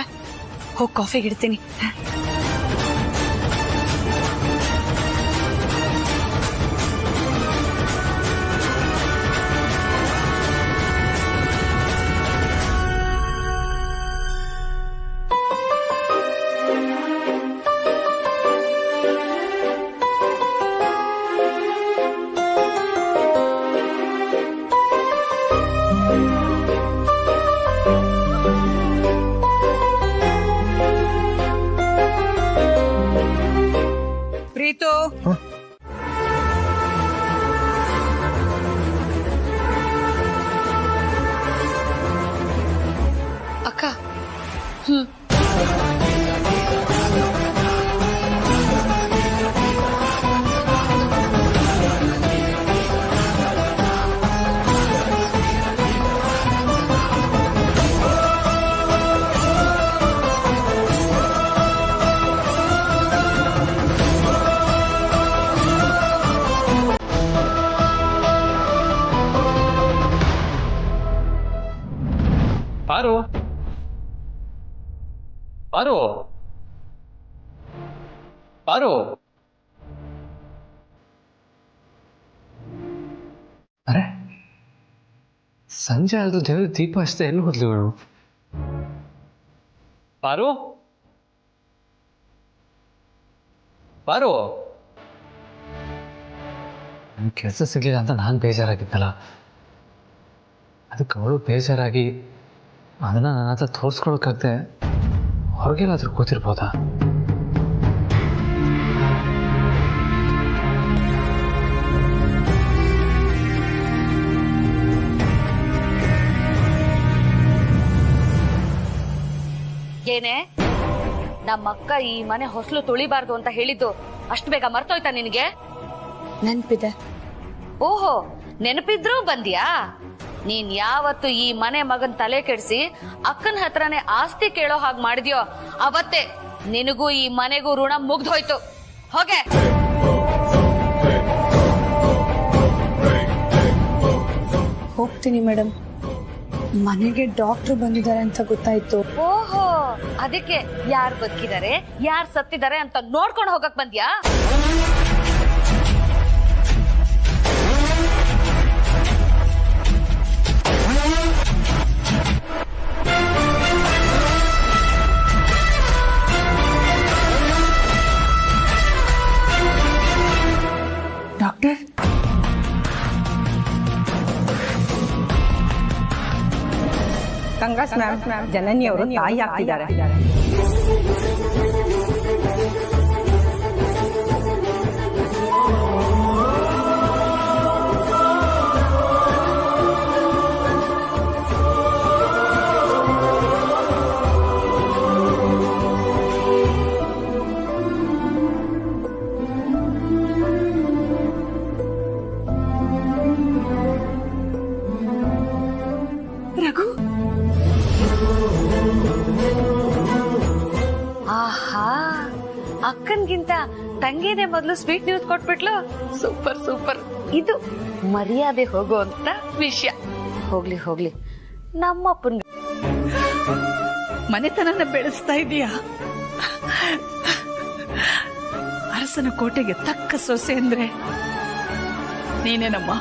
ಹೋಗಿ ಕಾಫಿಗೆ ಇಡ್ತೀನಿ. ಪ್ರೀತು, ಅಕ್ಕ. ಪಾರು, ಪಾರು, ಪಾರು. ಅರೆ, ಸಂಜೆ ಆದ್ರೂ ದೇವ್ರ ದೀಪ ಅಷ್ಟೇ ಎಲ್ಲಿ ಹೋದ್ಲು ಇವಳು? ಪಾರು, ಪಾರು. ನನ್ನ ಕೆಲಸ ಸಿಗ್ಲಿಲ್ಲ ಅಂತ ನಾನು ಬೇಜಾರಾಗಿದ್ದಲ್ಲ, ಅದಕ್ಕೆ ಅವಳು ಬೇಜಾರಾಗಿ ಅದನ್ನ ನನ್ನ ಹತ್ರ ತೋರಿಸ್ಕೊಳಕ್ಕಾಗದೆ ಹೊರಗೆಲ್ಲಾದ್ರೂ ಕೂತಿರ್ಬೋದಾ? ಏನೇ, ನಮ್ಮಕ್ಕ ಈ ಮನೆ ಹೊಸಲು ತುಳಿಬಾರ್ದು ಅಂತ ಹೇಳಿದ್ದು ಅಷ್ಟು ಬೇಗ ಮರ್ತೋಯ್ತಾ ನಿನಗೆ? ನೆನ್ಪಿದೆ. ಓಹೋ, ನೆನಪಿದ್ರೂ ಬಂದ್ಯಾ? ನೀನ್ ಯಾವತ್ತು ಈ ಮನೆ ಮಗನ್ ತಲೆ ಕೆಡಿಸಿ ಅಕ್ಕನ ಹತ್ರನೇ ಆಸ್ತಿ ಕೇಳೋ ಹಾಗೆ ಮಾಡಿದ್ಯೋ ಅವತ್ತೇ ನಿನಗೂ ಈ ಮನೆಗೂ ಋಣ ಮುಗ್ದೋಯ್ತು. ಹೋಗೆ. ಹೋಗ್ತೀನಿ ಮೇಡಮ್. ಮನೆಗೆ ಡಾಕ್ಟರ್ ಬಂದಿದ್ದಾರೆ ಅಂತ ಗೊತ್ತಾಯ್ತು. ಓಹೋ, ಅದಕ್ಕೆ ಯಾರು ಬದುಕಿದ್ದಾರೆ ಯಾರು ಸತ್ತಿದ್ದಾರೆ ಅಂತ ನೋಡ್ಕೊಂಡು ಹೋಗಕ್ ಬಂದ್ಯಾ? ಡಾಕ್ಟರ್, ಕಂಗ್ರಾಟ್ಸ್ ಮ್ಯಾಮ್, ಜನನಿ ಅವರು ತಾಯಿ ಆಗ್ತಿದ್ದಾರೆ. ರಘು, ಆಹಾ, ಅಕ್ಕನ್ಗಿಂತ ತಂಗಿನೇ ಮೊದಲು ಸ್ವೀಟ್ ನ್ಯೂಸ್ ಕೊಟ್ಬಿಟ್ಲು. Super super. ಇದು ಮರ್ಯಾದೆ ಹೋಗುವಂತ ವಿಷಯ. ಹೋಗ್ಲಿ ಹೋಗ್ಲಿ, ನಮ್ಮಪ್ಪನ್ ಮನೆತನನ ಬೆಳೆಸ್ತಾ ಇದೀಯಾ? ಅರಸನ ಕೋಟೆಗೆ ತಕ್ಕ ಸೊಸೆ ಅಂದ್ರೆ ನೀನೇನಮ್ಮ,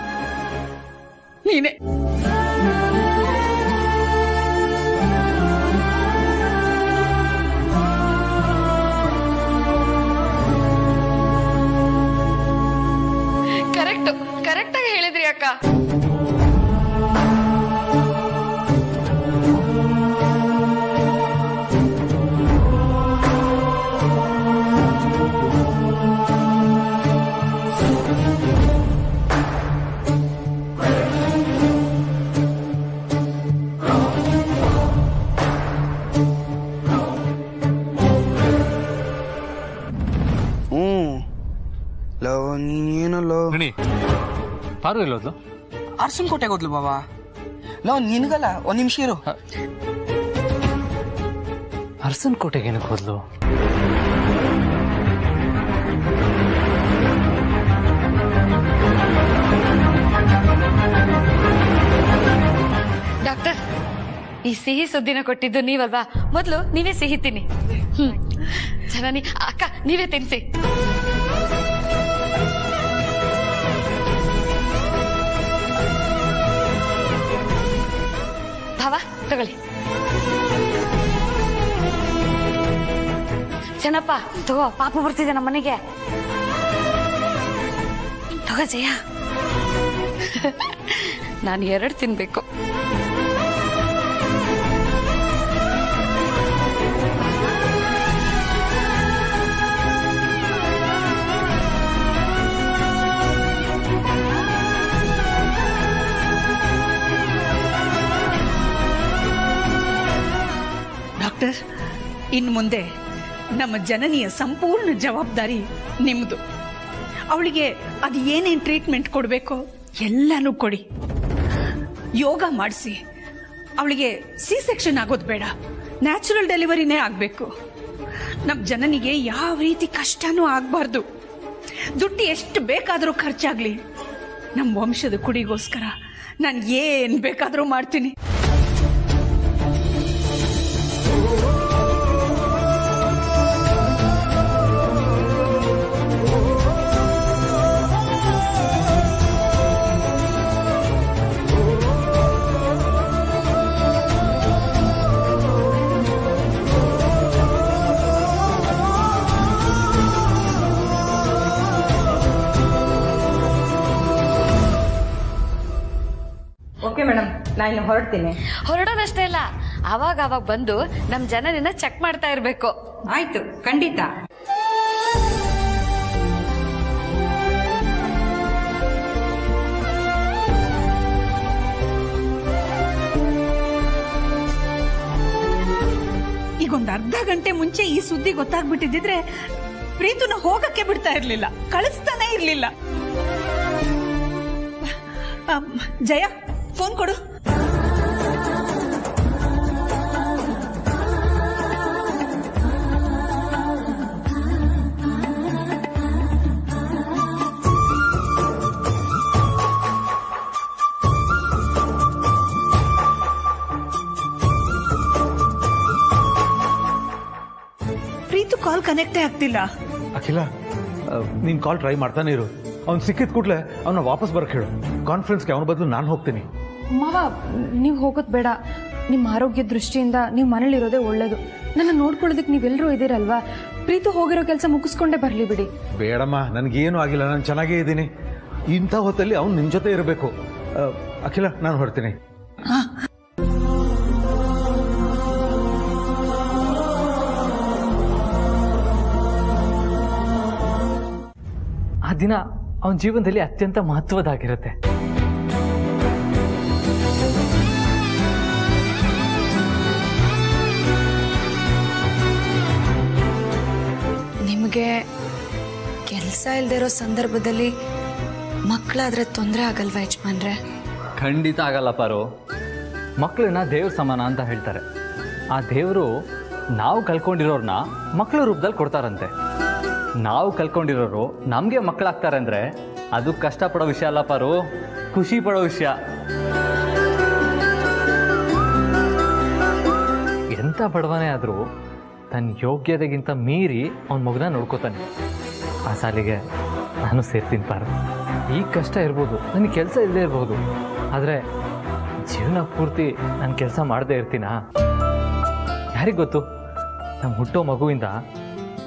ನೀನೇ. ಕರೆಕ್ಟ್ ಆಗಿ ಹೇಳಿದ್ರಿ ಅಕ್ಕ. ನೀನೇನಲ್ಲೋ ಪಾರು ಎಲ್ಲೋದ್ಲು? ಅರ್ಸನ್ ಕೋಟೆಗೆ ಹೋದ್ಲು ಬಾಬಾ. ನಾವು ನಿನ್ಗಲ್ಲ, ಒಂದ್ ನಿಮಿಷ ಇರು. ಅರ್ಸನ್ ಕೋಟೆಗೆ ಏನಕ್ಕೆ ಹೋದ್ಲು? ಡಾಕ್ಟರ್, ಈ ಸಿಹಿ ಸುದ್ದಿನ ಕೊಟ್ಟಿದ್ದು ನೀವಲ್ವಾ, ಮೊದ್ಲು ನೀವೇ ಸಿಹಿ ತಿನ್ನಿ. ಜನನಿ ಅಕ್ಕ ನೀವೇ ತಿನ್ಸಿ. ಭಾವ ತಗೊಳ್ಳಿ. ಚೆನ್ನಪ್ಪ ತಗೋ, ಪಾಪ ಬರ್ತಿದೆ ನಮ್ಮ ಮನೆಗೆ. ತಗೋ ಜಯ. ನಾನು 2 ತಿನ್ಬೇಕು. ಡಾಕ್ಟರ್, ಇನ್ನು ಮುಂದೆ ನಮ್ಮ ಜನನಿಯ ಸಂಪೂರ್ಣ ಜವಾಬ್ದಾರಿ ನಿಮ್ಮದು. ಅವಳಿಗೆ ಅದು ಏನೇನು ಟ್ರೀಟ್ಮೆಂಟ್ ಕೊಡಬೇಕೋ ಎಲ್ಲನೂ ಕೊಡಿ. ಯೋಗ ಮಾಡಿಸಿ. ಅವಳಿಗೆ ಸಿ ಸೆಕ್ಷನ್ ಆಗೋದು ಬೇಡ, ನ್ಯಾಚುರಲ್ ಡೆಲಿವರಿನೇ ಆಗಬೇಕು. ನಮ್ಮ ಜನನಿಗೆ ಯಾವ ರೀತಿ ಕಷ್ಟನೂ ಆಗಬಾರ್ದು. ದುಡ್ಡು ಎಷ್ಟು ಬೇಕಾದರೂ ಖರ್ಚಾಗಲಿ, ನಮ್ಮ ವಂಶದ ಕುಡಿಗೋಸ್ಕರ ನಾನು ಏನು ಬೇಕಾದರೂ ಮಾಡ್ತೀನಿ. ಓಕೆ ಮೇಡಮ್, ನಾನು ಹೊರಡ್ತೀನಿ. ಹೊರಡೋದಷ್ಟೇ ಇಲ್ಲ, ಅವಾಗ ಬಂದು ನಮ್ ಜನರನ್ನ ಚೆಕ್ ಮಾಡ್ತಾ ಇರ್ಬೇಕು. ಆಯ್ತು, ಖಂಡಿತ. ಈಗೊಂದು ಅರ್ಧ ಗಂಟೆ ಮುಂಚೆ ಈ ಸುದ್ದಿ ಗೊತ್ತಾಗ್ಬಿಟ್ಟಿದ್ರೆ ಪ್ರೀತುನ ಹೋಗಕ್ಕೆ ಬಿಡ್ತಾ ಇರ್ಲಿಲ್ಲ, ಕಳಿಸ್ತಾನೆ ಇರ್ಲಿಲ್ಲ. ಜಯ, ಫೋನ್ ಕೊಡು. ಪ್ರೀತು ಕಾಲ್ ಕನೆಕ್ಟೇ ಆಗ್ತಿಲ್ಲ. ಅಖಿಲ, ನೀನ್ ಕಾಲ್ ಟ್ರೈ ಮಾಡ್ತಾನೆ ಇರು. ಅವ್ನು ಸಿಕ್ಕಿದ ಕೂಡಲೇ ಅವನ್ನ ವಾಪಸ್ ಬರಕ್ಕೆ ಹೇಳು. ಕಾನ್ಫರೆನ್ಸ್ಗೆ ಅವನ ಬದಲು ನಾನು ಹೋಗ್ತೀನಿ. ಮಾವ, ನೀವು ಹೋಗೋದು ಬೇಡ. ನಿಮ್ಮ ಆರೋಗ್ಯ ದೃಷ್ಟಿಯಿಂದ ನೀವು ಮನೇಲಿರೋದೇ ಒಳ್ಳೇದು. ನನ್ನ ನೋಡ್ಕೊಳ್ಳೋದಕ್ಕೆ ನೀವೆಲ್ಲರೂ ಇದ್ದೀರಲ್ವಾ. ಪ್ರೀತು ಹೋಗಿರೋ ಕೆಲಸ ಮುಗಿಸ್ಕೊಂಡೇ ಬರಲಿ ಬಿಡಿ. ಬೇಡಮ್ಮ, ನನಗೇನು ಆಗಿಲ್ಲ, ನಾನು ಚೆನ್ನಾಗೇ ಇದ್ದೀನಿ. ಇಂಥ ಹೊತ್ತಲ್ಲಿ ಅವ್ನು ನಿನ್ನ ಜೊತೆ ಇರಬೇಕು. ಅಖಿಲ, ನಾನು ಹೊರಡ್ತೀನಿ. ಆ ದಿನ ಅವನ ಜೀವನದಲ್ಲಿ ಅತ್ಯಂತ ಮಹತ್ವದಾಗಿರುತ್ತೆ. ನಿಮಗೆ ಕೆಲಸ ಇಲ್ಲದೆ ಇರೋ ಸಂದರ್ಭದಲ್ಲಿ ಮಕ್ಕಳಾದ್ರೆ ತೊಂದರೆ ಆಗಲ್ವಾ ಯಜಮಾನ್ರೆ? ಖಂಡಿತ ಆಗಲ್ಲ ಪಾರು. ಮಕ್ಕಳನ್ನ ದೇವ್ರ ಸಮಾನ ಅಂತ ಹೇಳ್ತಾರೆ. ಆ ದೇವರು ನಾವು ಕಳ್ಕೊಂಡಿರೋರ್ನ ಮಕ್ಕಳ ರೂಪದಲ್ಲಿ ಕೊಡ್ತಾರಂತೆ. ನಾವು ಕಳ್ಕೊಂಡಿರೋರು ನಮಗೆ ಮಕ್ಕಳಾಗ್ತಾರೆ ಅಂದರೆ ಅದು ಕಷ್ಟಪಡೋ ವಿಷಯ ಅಲ್ಲ ಪಾರು, ಖುಷಿ ಪಡೋ ವಿಷಯ. ಎಂಥ ಬಡವನೇ ಆದರೂ ತನ್ನ ಯೋಗ್ಯತೆಗಿಂತ ಮೀರಿ ಅವನ ಮಗನ ನೋಡ್ಕೋತಾನೆ. ಆ ಸಾಲಿಗೆ ನಾನು ಸೇರ್ತೀನಿ ಪಾರು. ಈಗ ಕಷ್ಟ ಇರ್ಬೋದು, ನನಗೆ ಕೆಲಸ ಇಲ್ಲದೆ ಇರ್ಬೋದು, ಆದರೆ ಜೀವನ ಪೂರ್ತಿ ನಾನು ಕೆಲಸ ಮಾಡದೇ ಇರ್ತೀನಾ? ಯಾರಿಗೆ ಗೊತ್ತು, ನಮ್ಮ ಹುಟ್ಟೋ ಮಗುವಿಂದ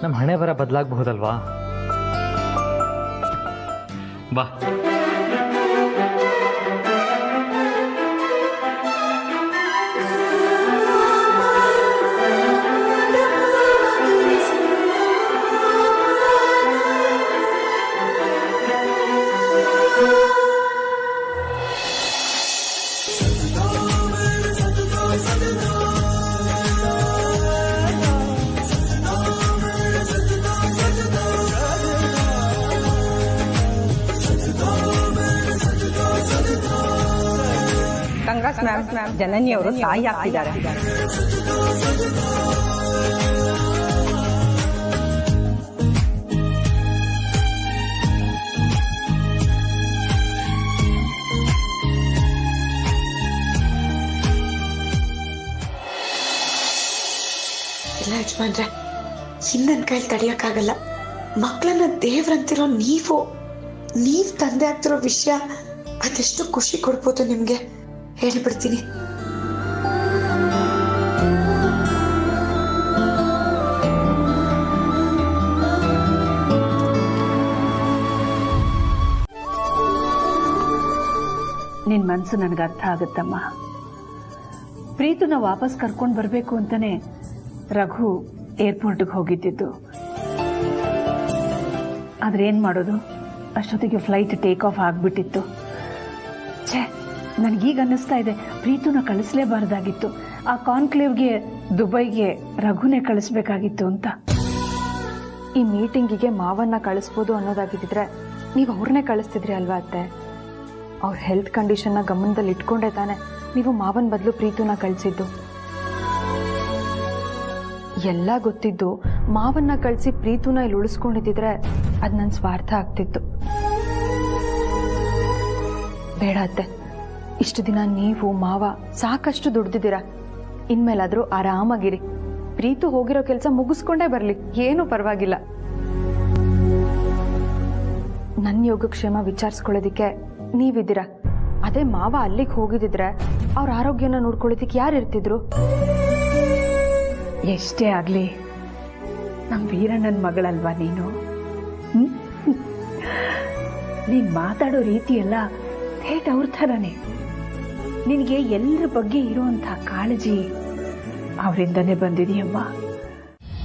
ನಮ್ಮ ಹಣೆ ಬರ ಬದಲಾಗಬಹುದಲ್ವಾ? ಬಾ. ಕಂಗ್ರಾಟ್ಸ್ ಮ್ಯಾಮ್, ಜನನಿಯವರು ತಾಯಿ ಆಗ್ತಿದ್ದಾರೆ. ಯಜಮಾನ್ರೆ, ಇನ್ನನ್ ಕೈಲಿ ತಡಿಯಕ್ಕಾಗಲ್ಲ. ಮಕ್ಕಳನ್ನ ದೇವ್ರಂತಿರೋ ನೀವ್ ತಂದೆ ಆಗ್ತಿರೋ ವಿಷಯ ಅದೆಷ್ಟು ಖುಷಿ ಕೊಡ್ಬೋದು ನಿಮ್ಗೆ ಹೇಳಿಬಿಡ್ತೀನಿ. ನಿನ್ ಮನ್ಸು ನನಗೆ ಅರ್ಥ ಆಗುತ್ತಮ್ಮ. ಪ್ರೀತುನ ವಾಪಸ್ ಕರ್ಕೊಂಡು ಬರಬೇಕು ಅಂತಾನೆ ರಘು ಏರ್ಪೋರ್ಟ್ಗೆ ಹೋಗಿದ್ದಿದ್ದು. ಆದ್ರೆ ಏನ್ ಮಾಡೋದು, ಅಷ್ಟೊತ್ತಿಗೆ ಫ್ಲೈಟ್ ಟೇಕ್ ಆಫ್ ಆಗ್ಬಿಟ್ಟಿತ್ತು. ಛೇ, ನನಗೀಗ ಅನ್ನಿಸ್ತಾ ಇದೆ ಪ್ರೀತುನ ಕಳಿಸ್ಲೇಬಾರ್ದಾಗಿತ್ತು. ಆ ಕಾನ್ಕ್ಲೇವ್ಗೆ ದುಬೈಗೆ ರಘುನೇ ಕಳಿಸ್ಬೇಕಾಗಿತ್ತು ಅಂತ. ಈ ಮೀಟಿಂಗಿಗೆ ಮಾವನ್ನ ಕಳಿಸ್ಬೋದು ಅನ್ನೋದಾಗಿದ್ದಿದ್ರೆ ನೀವು ಅವ್ರನ್ನೇ ಕಳಿಸ್ತಿದ್ರಿ ಅಲ್ವಾ ಅತ್ತೆ? ಅವ್ರ ಹೆಲ್ತ್ ಕಂಡೀಷನ್ನ ಗಮನದಲ್ಲಿ ಇಟ್ಕೊಂಡೇ ತಾನೆ ನೀವು ಮಾವನ್ ಬದಲು ಪ್ರೀತುನ ಕಳಿಸಿದ್ದು. ಎಲ್ಲ ಗೊತ್ತಿದ್ದು ಮಾವನ್ನ ಕಳಿಸಿ ಪ್ರೀತುನ ಇಲ್ಲಿ ಉಳಿಸ್ಕೊಂಡಿದ್ದಿದ್ರೆ ಅದು ನನ್ನ ಸ್ವಾರ್ಥ ಆಗ್ತಿತ್ತು. ಬೇಡ ಅತ್ತೆ, ಇಷ್ಟು ದಿನ ನೀವು ಮಾವ ಸಾಕಷ್ಟು ದುಡ್ದಿದ್ದೀರಾ. ಇನ್ಮೇಲಾದ್ರೂ ಆರಾಮಾಗಿರಿ. ಪ್ರೀತು ಹೋಗಿರೋ ಕೆಲಸ ಮುಗಿಸ್ಕೊಂಡೇ ಬರಲಿ, ಏನೂ ಪರವಾಗಿಲ್ಲ. ನನ್ನ ಯೋಗಕ್ಷೇಮ ವಿಚಾರಿಸ್ಕೊಳ್ಳೋದಿಕ್ಕೆ ನೀವಿದ್ದೀರಾ. ಅದೇ ಮಾವ ಅಲ್ಲಿಗೆ ಹೋಗಿದ್ದಿದ್ರೆ ಅವ್ರ ಆರೋಗ್ಯನ ನೋಡ್ಕೊಳ್ಳೋದಿಕ್ಕೆ ಯಾರು ಇರ್ತಿದ್ರು? ಎಷ್ಟೇ ಆಗ್ಲಿ ನಮ್ ವೀರಣ್ಣನ ಮಗಳಲ್ವಾ ನೀನು. ನೀನ್ ಮಾತಾಡೋ ರೀತಿ ಎಲ್ಲ ಥೇಟ್ ಅವ್ರ ಥರನೇ. ನಿನಗೆ ಎಲ್ಲರ ಬಗ್ಗೆ ಇರುವಂತ ಕಾಳಜಿ ಅವರಿಂದನೇ ಬಂದಿದೆಯಮ್ಮ.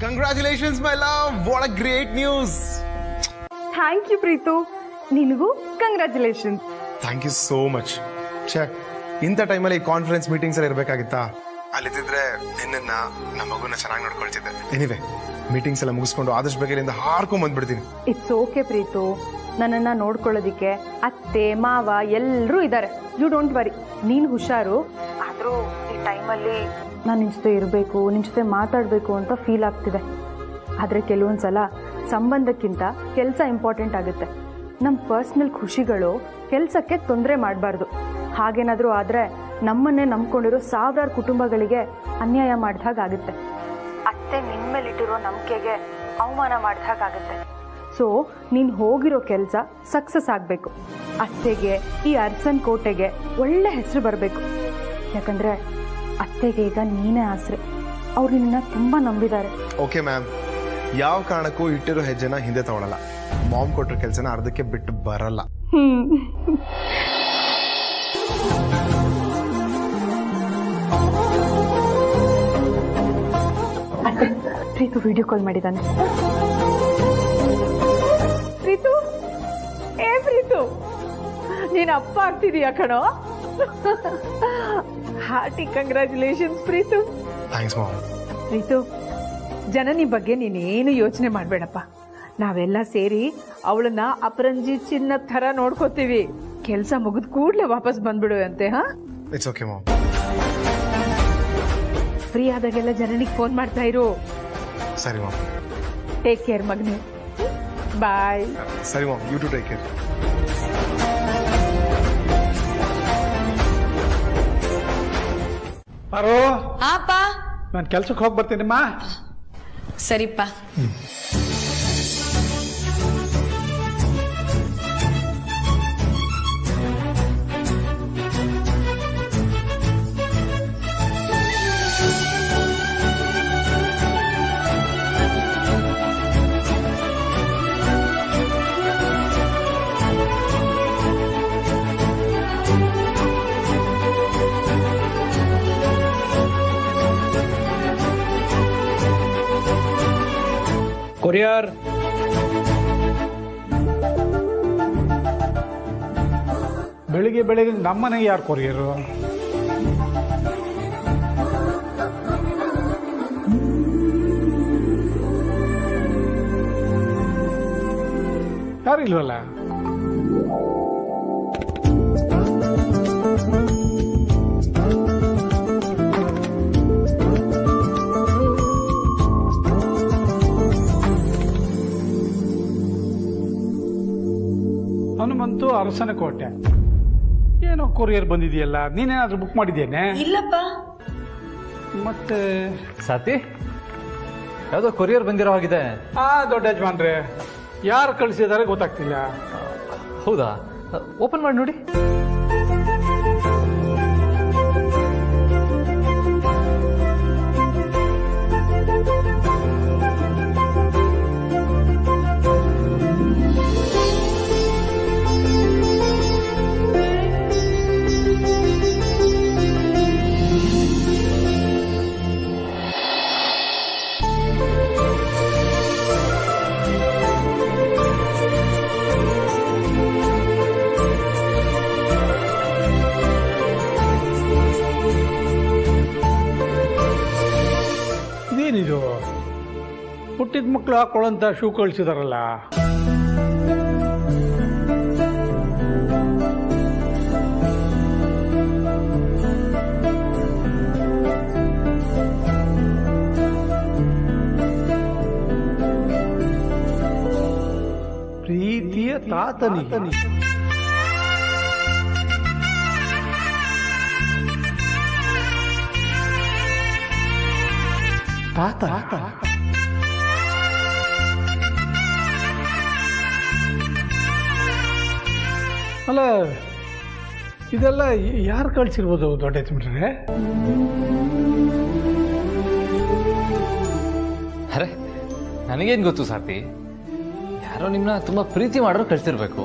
Congratulations my love, what a great news. Thank you Preethu, ನಿನಗೂ congratulation. Thank you so much. ಛೇ, ಇಂಥ ಟೈಮಲ್ಲಿ ಕಾನ್ಫರೆನ್ಸ್ ಮೀಟಿಂಗ್ಸ್ ಎಲ್ಲ ಇರಬೇಕಾಗಿತ್ತಾ? ಅಲ್ಲಿದ್ದಿದ್ರೆ ನಿನ್ನ ನಮ್ಮ ಮಗುನ ಚೆನ್ನಾಗಿ ನೋಡ್ಕೊಳ್ತಿದ್ದೆ. ಎನಿವೆ, ಮೀಟಿಂಗ್ಸ್ ಎಲ್ಲ ಮುಗಿಸ್ಕೊಂಡು ಆದಷ್ಟು ಬೇಗ ಇಲ್ಲಿಂದ ಹಾರ್ಕೊಂಡ್ ಬಂದ್ಬಿಡ್ತೀನಿ. ಇಟ್ಸ್ ಓಕೆ ಪ್ರೀತು, ನನ್ನನ್ನ ನೋಡ್ಕೊಳ್ಳೋದಿಕ್ಕೆ ಅತ್ತೆ ಮಾವ ಎಲ್ಲರೂ ಇದ್ದಾರೆ. ಯು ಡೋಂಟ್ ವರಿ, ನೀನು ಹುಷಾರು. ಆದರೂ ಈ ಟೈಮಲ್ಲಿ ನಾನು ನಿನ್ನ ಜೊತೆ ಇರಬೇಕು, ನಿನ್ನ ಜೊತೆ ಮಾತಾಡಬೇಕು ಅಂತ ಫೀಲ್ ಆಗ್ತಿದೆ. ಆದರೆ ಕೆಲವೊಂದ್ಸಲ ಸಂಬಂಧಕ್ಕಿಂತ ಕೆಲಸ ಇಂಪಾರ್ಟೆಂಟ್ ಆಗುತ್ತೆ. ನಮ್ಮ ಪರ್ಸ್ನಲ್ ಖುಷಿಗಳು ಕೆಲಸಕ್ಕೆ ತೊಂದರೆ ಮಾಡಬಾರ್ದು. ಹಾಗೇನಾದರೂ ಆದರೆ ನಮ್ಮನ್ನೇ ನಂಬ್ಕೊಂಡಿರೋ ಸಾವಿರಾರು ಕುಟುಂಬಗಳಿಗೆ ಅನ್ಯಾಯ ಮಾಡಿದ ಹಾಗಾಗುತ್ತೆ. ಅತ್ತೆ ನಿನ್ನ ಮೇಲಿಟ್ಟಿರೋ ನಂಬಿಕೆಗೆ ಅವಮಾನ ಮಾಡಿದ ಹಾಗಾಗುತ್ತೆ. ಸೊ ನೀನು ಹೋಗಿರೋ ಕೆಲಸ ಸಕ್ಸಸ್ ಆಗಬೇಕು. ಅತ್ತೆಗೆ, ಈ ಅರಸನ್ ಕೋಟೆಗೆ ಒಳ್ಳೆ ಹೆಸರು ಬರಬೇಕು. ಯಾಕಂದರೆ ಅತ್ತೆಗೆ ಈಗ ನೀನೇ ಆಸರೆ. ಅವ್ರು ನಿನ್ನ ತುಂಬ ನಂಬಿದ್ದಾರೆ. ಓಕೆ ಮ್ಯಾಮ್, ಯಾವ ಕಾರಣಕ್ಕೂ ಇಟ್ಟಿರೋ ಹೆಜ್ಜೆನ ಹಿಂದೆ ತಗೊಳ್ಳಲ್ಲ. ಮಾಮ್ ಕೊಟ್ಟಿರೋ ಕೆಲಸನ ಅರ್ಧಕ್ಕೆ ಬಿಟ್ಟು ಬರಲ್ಲ. ಅತ್ತೆ, ಪ್ರೀತು ವಿಡಿಯೋ ಕಾಲ್ ಮಾಡಿದ್ದಾನೆ. ಪ್ರೀತು, ಏ ಪ್ರೀತು, ನೀನ್ ಅಪ್ಪ ಆಗ್ತಿದೀಯ ಕಣೋ. Hearty congratulations Preethu. Thanks mom. Preethu, Janani ಬಗ್ಗೆ ನೀನೇನು ಯೋಚನೆ ಮಾಡ್ಬೇಡಪ್ಪ. ನಾವೆಲ್ಲ ಸೇರಿ ಅವಳನ್ನ ಅಪರಂಜಿ ಚಿನ್ನ ಥರ ನೋಡ್ಕೋತೀವಿ. ಕೆಲಸ ಮುಗಿದ ಕೂಡ್ಲೆ ವಾಪಸ್ ಬಂದ್ಬಿಡು ಅಂತೆ. ಹಾ, ಇಟ್ಸ್ ಓಕೆ ಮಾಮ್. ಫ್ರೀ ಆದಾಗೆಲ್ಲ ಜನನಿಗೆ ಫೋನ್ ಮಾಡ್ತಾ ಇರು. ಸರಿ ಮಾಮ್. ಟೇಕ್ ಕೇರ್ ಮಗನೇ. ಬಾಯ್. ಸರಿ mom, you too take care. Paru, ಆಪ ನಾನು ಕೆಲ್ಸಕ್ಕೆ ಹೋಗಿ ಬರ್ತೀನಮ್ಮ. ಸರಿಪ್ಪ. ಕೊರಿಯರ್. ಬೆಳಿಗ್ಗೆ ಬೆಳಿಗ್ಗೆ ನಮ್ಮನೆಗೆ ಯಾರು ಕೊರಿಯರು? ಯಾರು ಇಲ್ವಲ್ಲ? ಹನುಮಂತು ಅರಸನ ಕೋಟೆ. ಏನೋ ಕೊರಿಯರ್ ಬಂದಿದೆಯಲ್ಲ, ನೀನೇನಾದ್ರೂ ಬುಕ್ ಮಾಡಿದ್ದೇನೆ? ಇಲ್ಲಪ್ಪ. ಮತ್ತೆ ಸಾತಿ ಯಾವುದೋ ಕೊರಿಯರ್ ಬಂದಿರೋ ಹಾಗಿದೆ. ದೊಡ್ಡ ಯಜಮಾನ್ರೆ, ಯಾರು ಕಳಿಸಿದಾರೆ ಗೊತ್ತಾಗ್ತಿಲ್ಲ. ಹೌದಾ? ಓಪನ್ ಮಾಡಿ ನೋಡಿ. ಇದೇನಿದು, ಹುಟ್ಟಿದ ಮಕ್ಕಳು ಹಾಕೊಳ್ಳೋಂಥ ಶೂ ಕಳಿಸಿದಾರಲ್ಲ. ಪ್ರೀತಿಯ ತಾತನಿಗೆ. ತಾತ ಅಲ್ಲ, ಇದೆಲ್ಲ ಯಾರು ಕಳಿಸಿರ್ಬೋದು ದೊಡ್ಡ ಯಜಮಾನ್ರೆ? ಅರೆ ನನಗೇನು ಗೊತ್ತು ಸಾರ್ಥಿ, ಯಾರೋ ನಿಮ್ಮನ್ನ ತುಂಬ ಪ್ರೀತಿ ಮಾಡೋರು ಕಳಿಸಿರ್ಬೇಕು.